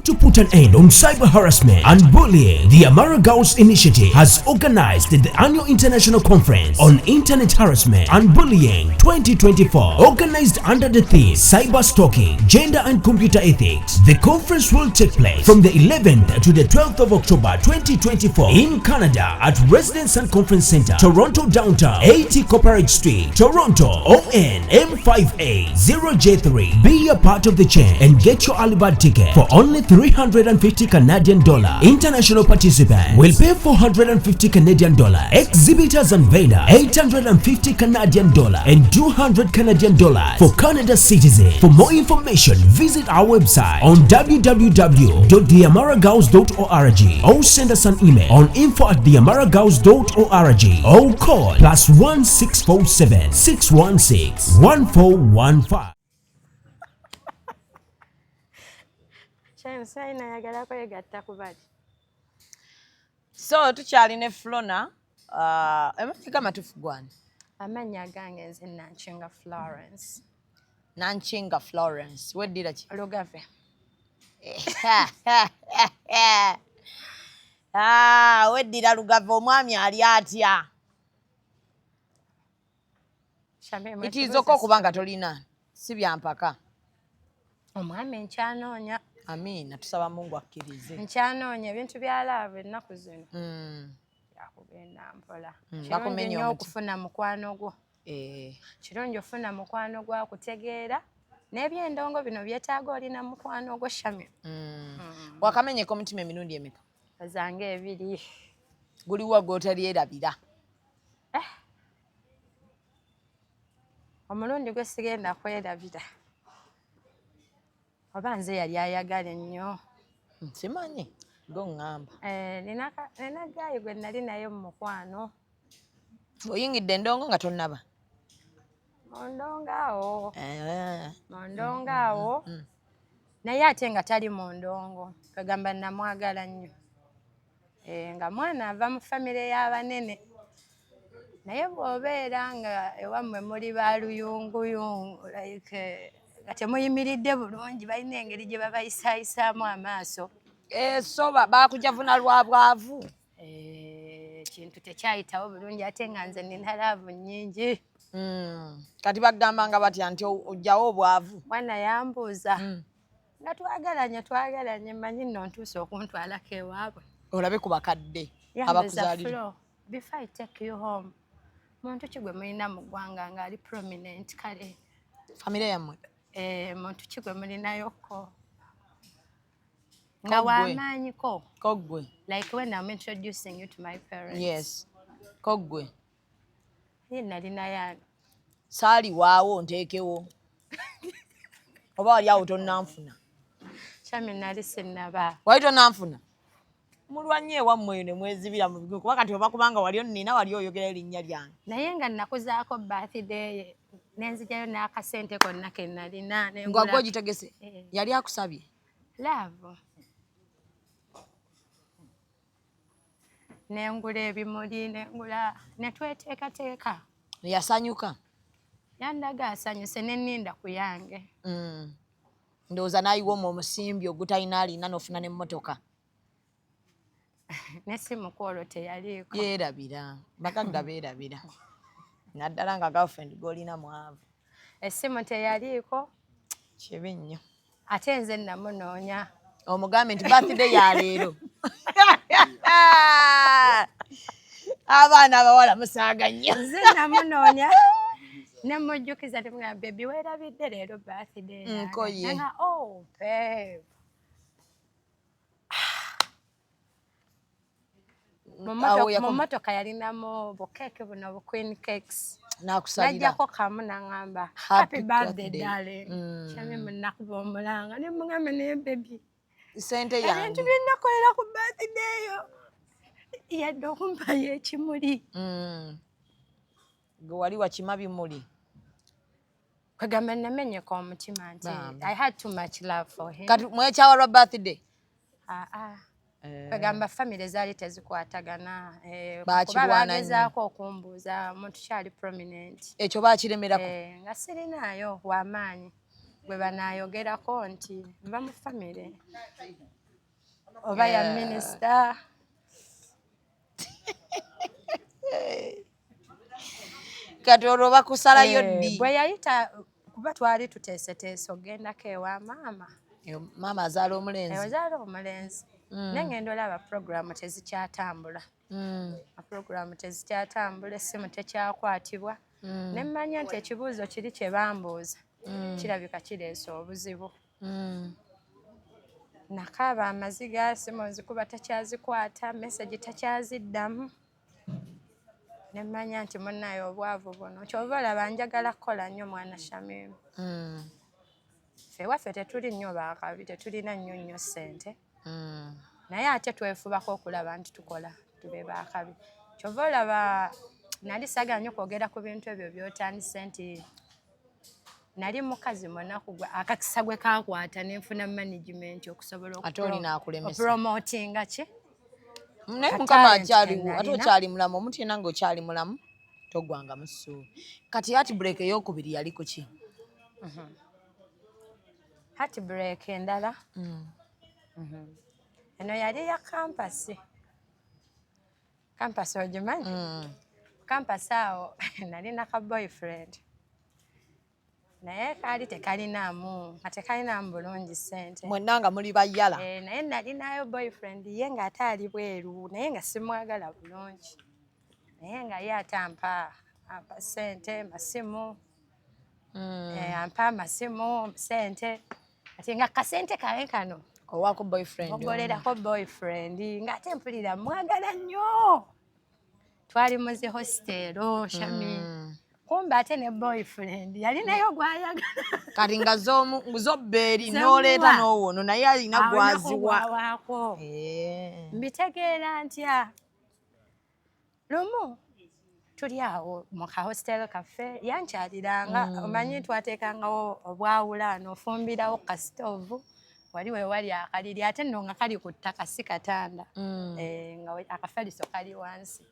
To put an end on cyber harassment and bullying, the Amara Girls Initiative has organized the annual international conference on internet harassment and bullying 2024, organized under the theme Cyber Stalking, Gender and Computer Ethics. The conference will take place from the 11th to the 12th of October 2024 in Canada at Residence and Conference Center, Toronto Downtown, 80 Copperage Street, Toronto, ON M5A0J3. Be a part of the chain and get your early bird ticket for only $350 Canadian. International participants will pay $450 Canadian. Exhibitors and vendors $850 Canadian and $200 Canadian for Canada citizens. For more information, visit our website on www.theamaragirls.org or send us an email on info@theamaragirls.org or call +1 647 616 1415. So tukyali ne Flona amannya matuufu gwani? Amannya gange nze Nanchinga Florence. Nanchinga Florence weddira ki? Lugave. Weddira Lugave. Omwami ali atya? Itiizoko okubanga tolina si byampaka. Omwami nkyanoonya. Amiina tusaba Mungu akkirize. Nkyanoonya ebintu bya laavu ennaku zino. Yakugenda mpola. Kirungi nnyo okufuna mukwano gwo. Kirungi ofuna mukwano gwo akutegeera. N'ebyendongo bino byetaaga olina mukwano gwo Shamim. Wakamenyeko omutima emirundi emeka? Zange 2. Guliwo gw'otalyerabira? Omulundi gwe sigenda kwerabira. Oba nze yali ayagala ennyo. Simanyi ng'oŋŋamba. Nina gaayi gwe nali naye mu mukwano. Oyingidde endongo nga tonnaba? Mu ndongo awo. Naye ate nga tali mu ndongo. Kagamba namwagala nnyo. Nga mwana ava mu famire y'abanene. Naye bw'obeera nga ewammwe muli baaluyunguyungu nga temuyimiridde bulungi balina engeri gye babayisaayisaamu amaaso. So baakujavuna lwa bwavu? Ekintu tekyayitawo bulungi ate nga nze nina laavu nnyingi. Kati bagambanga batya nti ojjawo obwavu? Mwana yambuuza nga twagalanye mmanyi nno ntuuse okuntwalako ewaabwe. Olabe ku bakadde abakuzaalira. Before I take you home. Muntu ki gwe mulina mu ggwanga ng'ali prominent kale? Famire yammwe? muntu ki gwe mulinayoko Kogwe. nga w'amaanyiko Kogwe. like when I'm introducing you to my parents. Yes. Kogwe. Ye nali naye ani? Saali waawo nteekewo. Oba wali awo tonnanfuna. Shami nali sinnaba. Wali tonnanfuna? Mulwanye ewammwe ne mwezibira mu bigo kuba kati oba kubanga wali onnina wali oyogera erinnya lyange. Naye nga nakuzaako birthday nenzigyayo n'akasente konna ke nalina. Nga gwe ogitegese? Yali akusabye? Love. Nengula ebimuli, netweteekateeka. Yasanyuka? Yandaga asanyuse nenninda ku yange. Ndowooza n'ayiwa omwo omusimbi ogutalina alina n'ofuna n'emmotoka. N'essimu kwolwo teyaliiko. Yeerabira. Bagagga beerabira. Naddala nga girlfriend gw'olina mwavu. Essimu teyaliiko. Kibi nnyo. Ate nze namunoonya. Omugambe nti birthday ya leero. Abaana abawala musaaga nnyo. Nze namunoonya. Ne mujjukiza temugamba baby weerabidde leero birthday. Nkoye. Nga oh babe. Mu mmotoka yalinamu bukeeke buno bu queen cakes. N'akusalira. Najjako kamu n'aŋŋamba happy birthday darling. Kyami munakuba omulanga ne muŋŋamba naye baby. Sente yange. Ebintu bye nakolera ku birthday yo. Yadde okumpayo ekimuli. Gwe wali wakima bimuli. Kwegamba namenyeka omutima nti I had too much love for him. Kati mwekyawa lwa birthday? Kwegamba family zaali tezikwatagana. Baakirwana kuba bagezaako okumbuuza muntu kyali prominent. Ekyo baakiremerako? Nga sirinaayo w'amaanyi gwe banaayogerako nti nva mu family. Oba ya minisita. Kati olwo bakusalayo ddi? Bwe yayita kuba twali tuteeseteese ogendako ewa maama. Maama azaala omulenzi? Azaala omulenzi. Nengenda olaba puroguramu tezikyatambula. Puroguramu tezikyatambula, essimu tekyakwatibwa. Ne mmanya nti ekibuuzo kiri kye bambuuza. Kirabika kireese obuzibu. Nakaaba amaziga, essimu nzikuba takyazikwata, message takyaziddamu. Ne mmanya nti munnaye obwavu buno. Kyova olaba njagala kukola nnyo mwana Shamimu. Ffe waffe tetuli nnyo baakabi, tetulina nnyo ssente. Naye ate twefubako okulaba nti tukola tube baakabi. Kyova olaba nali saagala nnyo kwogera ku bintu ebyo by'otandise nti nali mukazi munaku gwe akakisa gwe kaakwata ne nfuna management okusobola okupromotinga ki. Naye Mukama akyaliwo, ate okyali mulamu, omuntu yenna ng'okyali mulamu togwanga mu ssuubi. Kati heartbreak ey'okubiri yali ku ki? Heartbreak endala eno yali ya kampasi. Kampasi ogimanyi? Kampasi awo nalina ka boyfriend. Naye kaali tekalinaamu, nga tekalinaamu bulungi ssente. Mwenna nga muli bayala. Naye nalinayo boyfriend ye ng'ate ali bweru naye nga simwagala bulungi. Naye nga ye ampa ssente, masimu. Ampa amasimu, ssente. Ati nga kasente kawe kano. Owaako boyfriend. Ogolerako boyfriend. Ng'ate mpulira mwagala nnyo. Twali muzi hostelo, Shami. Kumbe ate ne boyfriend yali nayo gwayagala. Kati nga z'obbeeri n'oleeta n'owono naye alina gwaziwa. Mbitegeera ntya. Lumu tuli awo mu ka hostel kaffe yankyaliranga omanyi twateekangawo obwawulaano ofumbirawo ka stove wali we wali akaliri ate nno nga kali ku ttaka si katanda nga akafaliso kali wansi.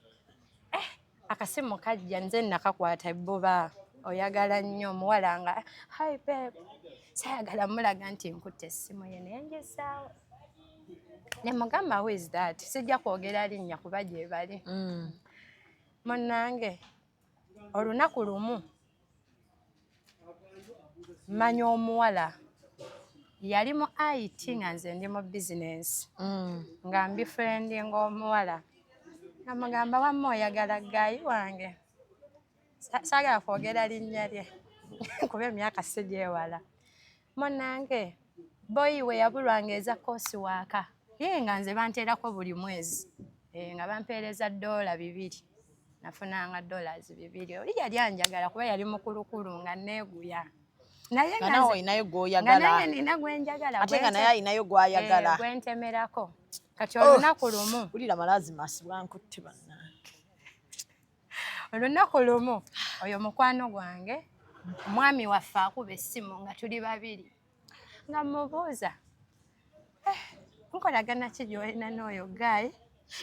Akasimu kajja nze nakakwata ebbuba oyagala nnyo omuwala nga hi babe sayagala mulaga nti nkutte essimu ye naye njesaawo. Ne mugamba who is that? Sijja kwogera linnya kuba gye bali. Munnange olunaku lumu manya omuwala yali mu IT nga nze ndi mu bizinensi nga mbifrendinga omuwala nga mugamba wamma oyagala gayi wange saagala kwogera linnya lye kuba emyaka sigyewala Munange boyi we yabulwanga eza kosi waaka ye nga nze banteerako buli mwezi nga bampeereza $200 nafunanga $200 oli yali anjagala kuba yali mukulukulu nga neeguya naye nga nawe olinayo gw'oyagala nga naye nina gwenjagala ate nga naye alinayo gw'ayagala gwentemerako kati olunaku lumu wulira malazima asibwankutte bannange olunaku lumu oyo mukwano gwange omwami waffe akuba essimu nga tuli babiri nga mubuuza nkolagana ki gy'olina n'oyo guy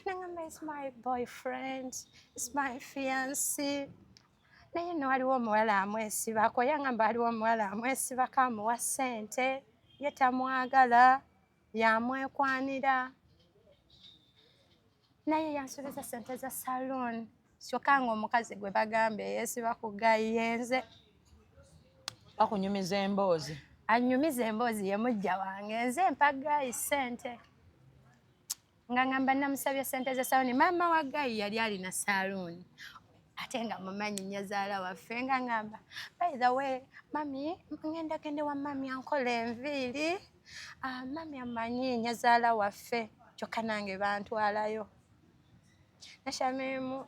nangamba is my boyfriend is my fiancé naye no waliwo omuwala amwesibako yangamba waliwo omuwala amwesibako amuwa ssente ye tamwagala yamwekwanira naye yansuubiza ssente za saloon kyokka ng'omukazi gwe bagamba yeesiba ku gayi yenze bakunyumiza emboozi anyumiza emboozi ye mujja wange nze mpa gayi ssente nga ngamba namusabye ssente za saloon maama wa gayi yali alina saloon ate nga mumanyi nnyazaala waffe nga ngamba by the way mami ngenda gende wa mami ankola enviiri mami amanyi nnyazaala waffe kyokka nange bantwalayo Nashamimu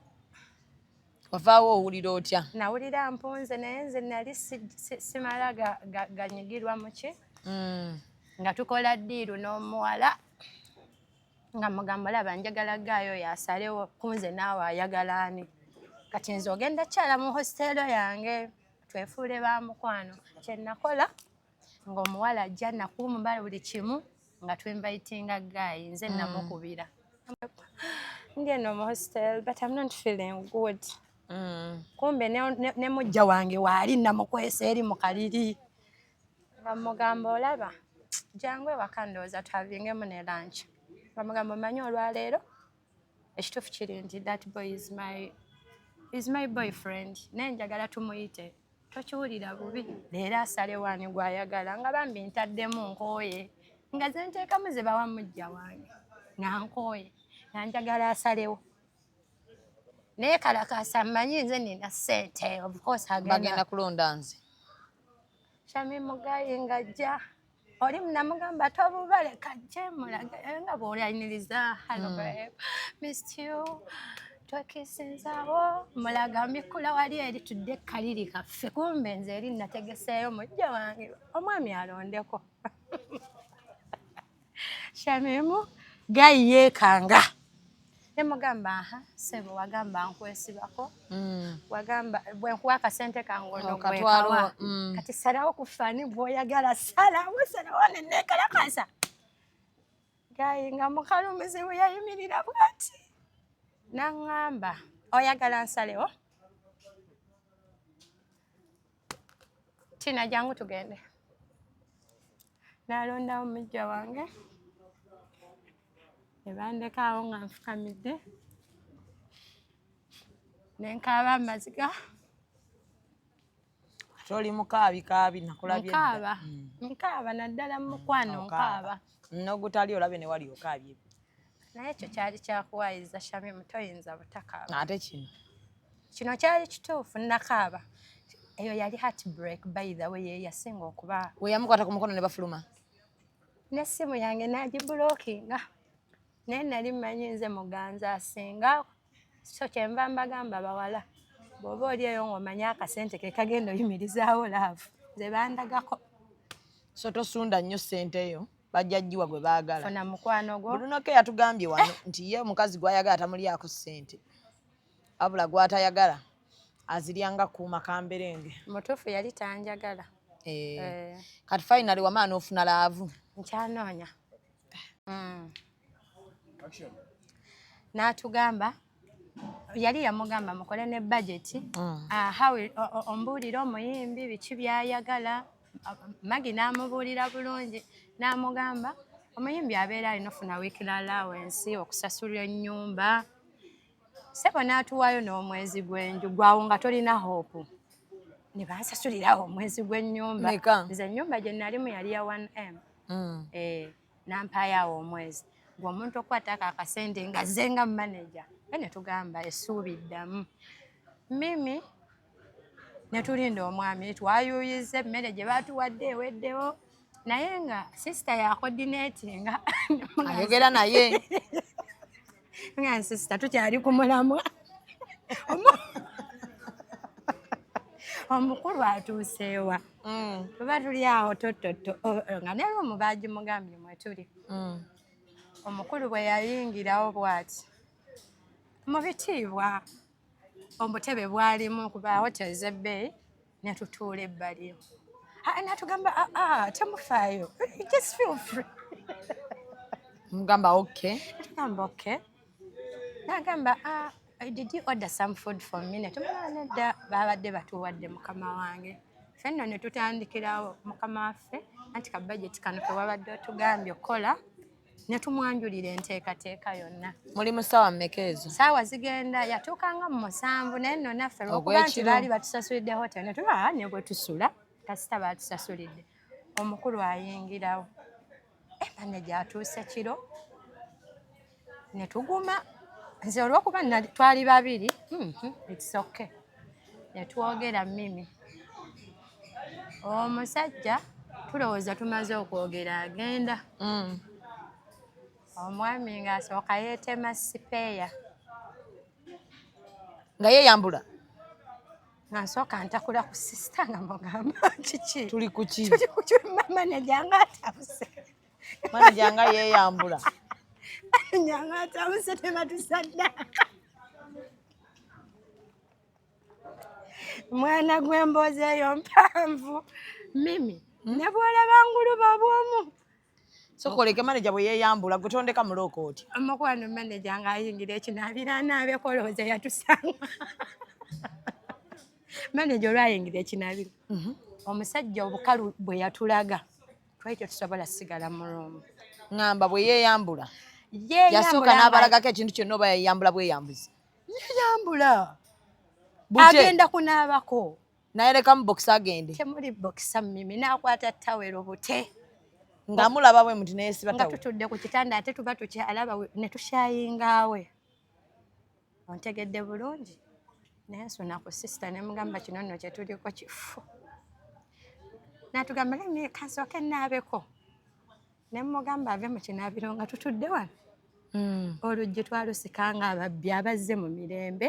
wavaawo owulira otya nawulira mpunze naye nze nali simala ganyigirwa muki nga tukola ddiiru n'omuwala nga mugamba laba njagala gaayo yasalewo kunze naawe ayagala ani kati nze ogenda kyala mu hositeelo yange twefuule ba mukwano kye nakola ng'omuwala ajja nakuumubala buli kimu nga twinvitinga gaayi nze namukubira ndi eno mu hostel but I'm not feeling good kumbe ne mujja wange waali namukwesa eri mu kaliri nga mugamba olaba jangu ewaka ndowooza twavingemu ne lunch nga mugamba omanyi olwaleero ekituufu kiri nti that boy is my boyfriend naye njagala tumuyite tokiwulira bubi leero asalewo ani gw'ayagala nga bambi ntaddemu nkooye nga ze nteekamu ze bawa mujja wange nga nkooye nga njagala asalewo naye kalakasa mmanyi nze nina ssente of course bagenda kulonda nze Shami mugayi ng'ajja oli namugamba tobubale kajje mulaga nga bw'olayiniriza hello babe missed you twakisinzaawo mulaga mbikula wali eri tudde ekkaliri kaffe kumbe nze eri nategeseeyo mujja wange omwami alondeko Shamimu gayi yeekanga ne mugamba sebo wagamba nkwesibako wagamba bwe nkuwa akasente kange ono gwekawa kati salawo ku fani bw'oyagala salawo neneekalakasa gayi nga mukalumizi bwe yayimirira bwati naŋŋamba oyagala nsalewo tina jangu tugende nalondawo mujja wange ne bandekaawo nga nfukamidde ne nkaaba amaziga toli mukaabikaabi nakulabye nkaaba naddala mu mukwano nkaaba n'ogutali olabye ne wali okaabye naye ekyo kyali kyakuwayiza Shamimu toyinza butakaaba ate kino kyali kituufu nakaaba eyo yali heartbreak by the way ye yasinga okuba we yamukwata ku mukono ne bafuluma n'essimu yange nagibulokinga naye nali mmanyi nze muganza asinga so kyenva mbagamba bawala bw'oba oli eyo ng'omanyi akasente ke kagenda oyimirizaawo laavu nze bandagako so tosunda nnyo ssente eyo bajja jjiwa gwe baagala funa mukwano gwo bulunoke yatugambye wano nti ye omukazi gw'ayagala tamulyako ssente wabula gw'atayagala aziryanga kuuma kamberenge mutuufu yali tanjagala kati finally wamaana ofuna laavu nkyanoonya n'atugamba yali yamugamba mukole ne budgeti ombuulira omuyimbi biki byayagala Magi n'amubuulira bulungi n'amugamba omuyimbi abeera alina ofuna weekly allowance okusasula ennyumba sebo n'atuwaayo n'omwezi gw'enju gwawo nga tolina hope ne bansasulirawo omwezi gw'ennyumba nze ennyumba gye nalimu yali ya 1M nampaayo omwezi ng'omuntu okukwatako akasente nga zze nga manager ne tugamba essuubi ddamu mimi ne tulinda omwami twayuuyiza emmere gye baatuwadde eweddewo naye nga sister ya coordinatinga ayogera naye nga sister tukyali ku mulamwa omukulu atuuseewa tuba tuli awo tototo nga ne lumu baagimugambye mwe tuli omukulu bwe yayingirawo bw'ati mu bitiibwa obutebe bwalimu kuba hoteli z'ebbeeyi ne tutuula ebbali natugamba temufaayo just feel free mugamba okay tugamba okay nagamba did you order some food for me netumala nedda babadde batuwadde mukama wange fenno ne tutandikirawo mukama waffe anti ka budget kano ke wabadde otugambye okola ne tumwanjulira enteekateeka yonna muli mu ssaawa mmeka ezo saawa zigenda yatuukanga mu 7 naye nno naffe lwokuba nti baali batusasulidde hotel ne tuba ne bwe tusula kasita baatusasulidde omukulu ayingirawo maneja atuuse kiro ne tuguma nze olwokuba twali babiri it's okay ne twogera mimi omusajja tulowooza tumaze okwogera agenda omwami ng'asooka yeetema sipeeya nga yeeyambula nga nsooka ntakula ku sisita nga mugamba kiki tuli ku ki maneja nga atabuse maneja nga yeeyambula nyanga atabuse tebatusaddaaka mwana gw'emboozi eyo mpanvu mimi ne bw'olaba nguluba bwomu sokoleke maneja bwe yeeyambula gwe tondeka mulooko oti omukwano maneja ng'ayingira ekinaabira anaabe kolowooza yatusanga maneja olwayingira ekinaabiro omusajja obukalu bwe yatulaga twali tetusobola sigala mu ruumu ŋŋamba bwe yeeyambula yasooka n'abalagako ekintu kyonna oba yeyambula bweyambuzi yeyambula agenda kunaabako nayerekamu bokisi agende temuli bokisa mimi n'akwata tawero bute ng'amulaba bwe muti neesiba nga tutudde ku kitanda ate tuba tukyalaba ne tukyayingaawe ontegedde bulungi nensuna ku sisita ne mugamba kino nno kye tuliko kifu n'atugamba lemme kansooke nnaabeko ne mugamba ave mu kinaabiro nga tutudde wano oluggi twalusika nga ababbi abazze mu mirembe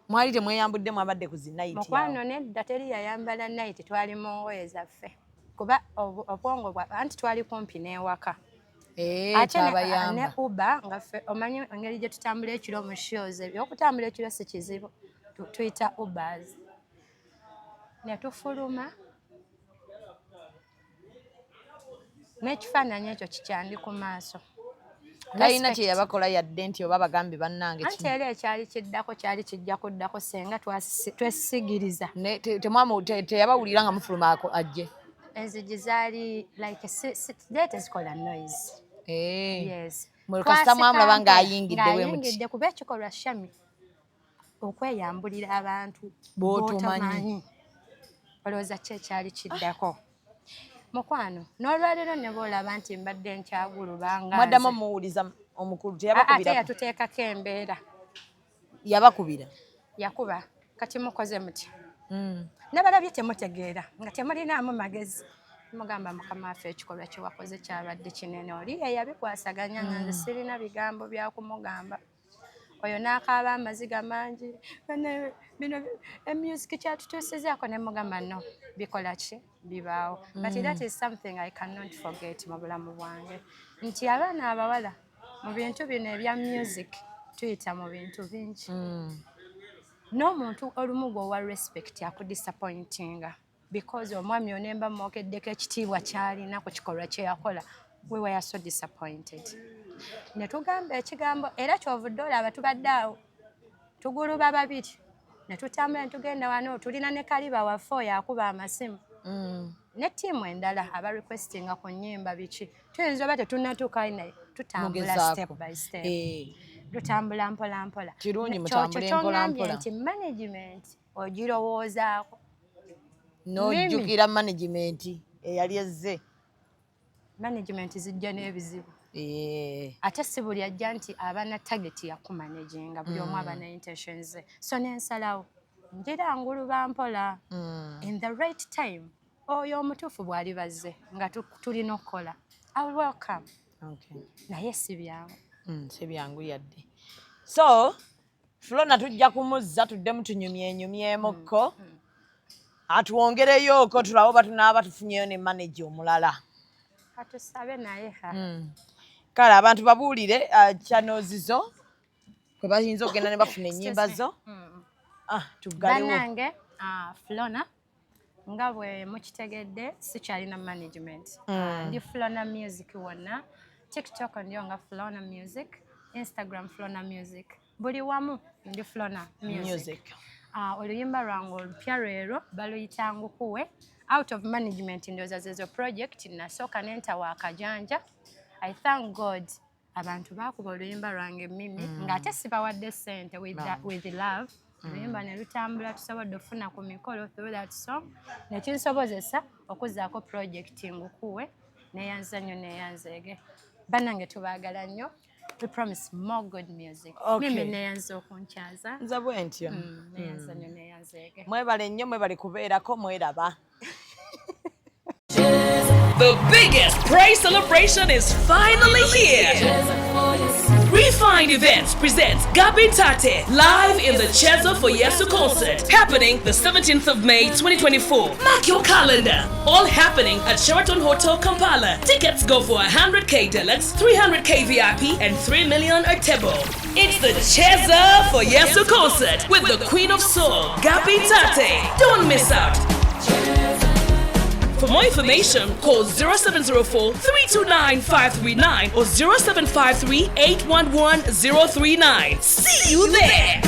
mwali temweyambudde mwabadde ku zinayiti mukwano nedda teri yayambala nayiti twali mu ngoye zaffe kuba obwongo anti twali kumpi n'ewaka ate ne uba nga ffe omanyi engeri gye tutambula ekiro mu shows ebyokutambula ekiro si kizibu tuyita ubers ne tufuluma n'ekifaananyi ekyo kikyandi ku maaso talina kye yabakola yadde nti oba bagambe bannange anti era ekyali kiddako kyali kijja kuddako senga twesigiriza teyabawulira nga mufuluma ajje enzigi zaali like leeta zikola noise yes kasita mwamulaba ng'ayingidde bwe muti kuba ekikolwa shami okweyambulira abantu b'otomanyi olowooza ki ekyali kiddako mukwano n'olwaleero ne boolaba nti mbadde nkyagulubanga mwaddamu omuwuliza omukulu ate yatuteekako embeera yabakubira yakuba kati mukoze mutya nabalabye temutegeera nga temulinaamu magezi mugamba mukama waffe ekikolwa kye wakoze kyabadde kinene oli eyabikwasaganya nga nze sirina bigambo bya kumugamba oyo n'akaaba amaziga mangi bino emusiki kyatutuusizaako ne mugamba no bikola ki bibaawo but that is something I cannot forget mu bulamu bwange nti abaana abawala mu bintu bino ebya music tuyita mu bintu bingi n'omuntu olumu gwowa respect akudisappointinga because omwami onemba mwokeddeko ekitiibwa kyalina ku kikolwa kye yakola we were so disappointed ne tugamba ekigambo era kyovudde olaba tubadde awo tuguluba babiri ne tutambula ne tugenda wano tulina ne kaliba waffe oyo akuba amasimu ne ttiimu endala aba requestinga ku nnyimba biki tuyinza oba tetunnatuukayo naye tutambula step by step tutambula mpola mpola kirungi mutambule mpola mpola nti management ogirowoozaako n'ojjukira management eyali ezze management zijja n'ebizibu ate si buli ajja nti aba na target yakumanaginga buli omu aba na intentions ze so nensalawo njira nguluba mpola in the right time oyo omutuufu bw'ali bazze nga tulina okukola I will welcome. Okay. Naye si byangu. Si byangu yadde. So Flona tujja kumuzza tuddemu tunyumyenyumyemukko atuwongereyoko tulabe oba tunaaba tufunyeyo ne manager omulala. Katusabe naye Kale abantu babuulire channels zo kwe bayinza okugenda ne bafuna ennyimba zo. Tuggalewo. Bannange Flona nga bwe mukitegedde sikyalina management. Ndi Flona Music wonna. TikTok ndiyo nga Flona Music, Instagram Flona Music. Buli wamu ndi Flona Music. Oluyimba lwange olupya lwero baluyita Ngukuwe. Out of management ndoza zezo project nasooka nentawa akajanja. I thank God abantu bakuba oluyimba lwange mimi ng'ate sibawadde ssente with love. Oluyimba ne lutambula tusobodde ofuna ku mikolo through that song. Nekinsobozesa okuzzaako project Ngukuwe neyanza nnyo neyanzeege. Bannange tubaagala nnyo. We promise more good music. Mimi neyanza okunkyaza. Nza bwe ntyo. Neyanza nnyo neyanzeege. Mwebale nnyo mwebale kubeerako mweraba. The biggest praise celebration is finally here. Refined Events presents Gabi Tate live in the Cheza for Yesu concert happening the 17th of May 2024. Mark your calendar. All happening at Sheraton Hotel Kampala. Tickets go for 100k Deluxe, 300k VIP, and 3 million Table. It's the Cheza for Yesu concert with the Queen of Soul, Gabi Tate. Don't miss out. For more information, call 0704-329-539 or 0753-811-039. See you there!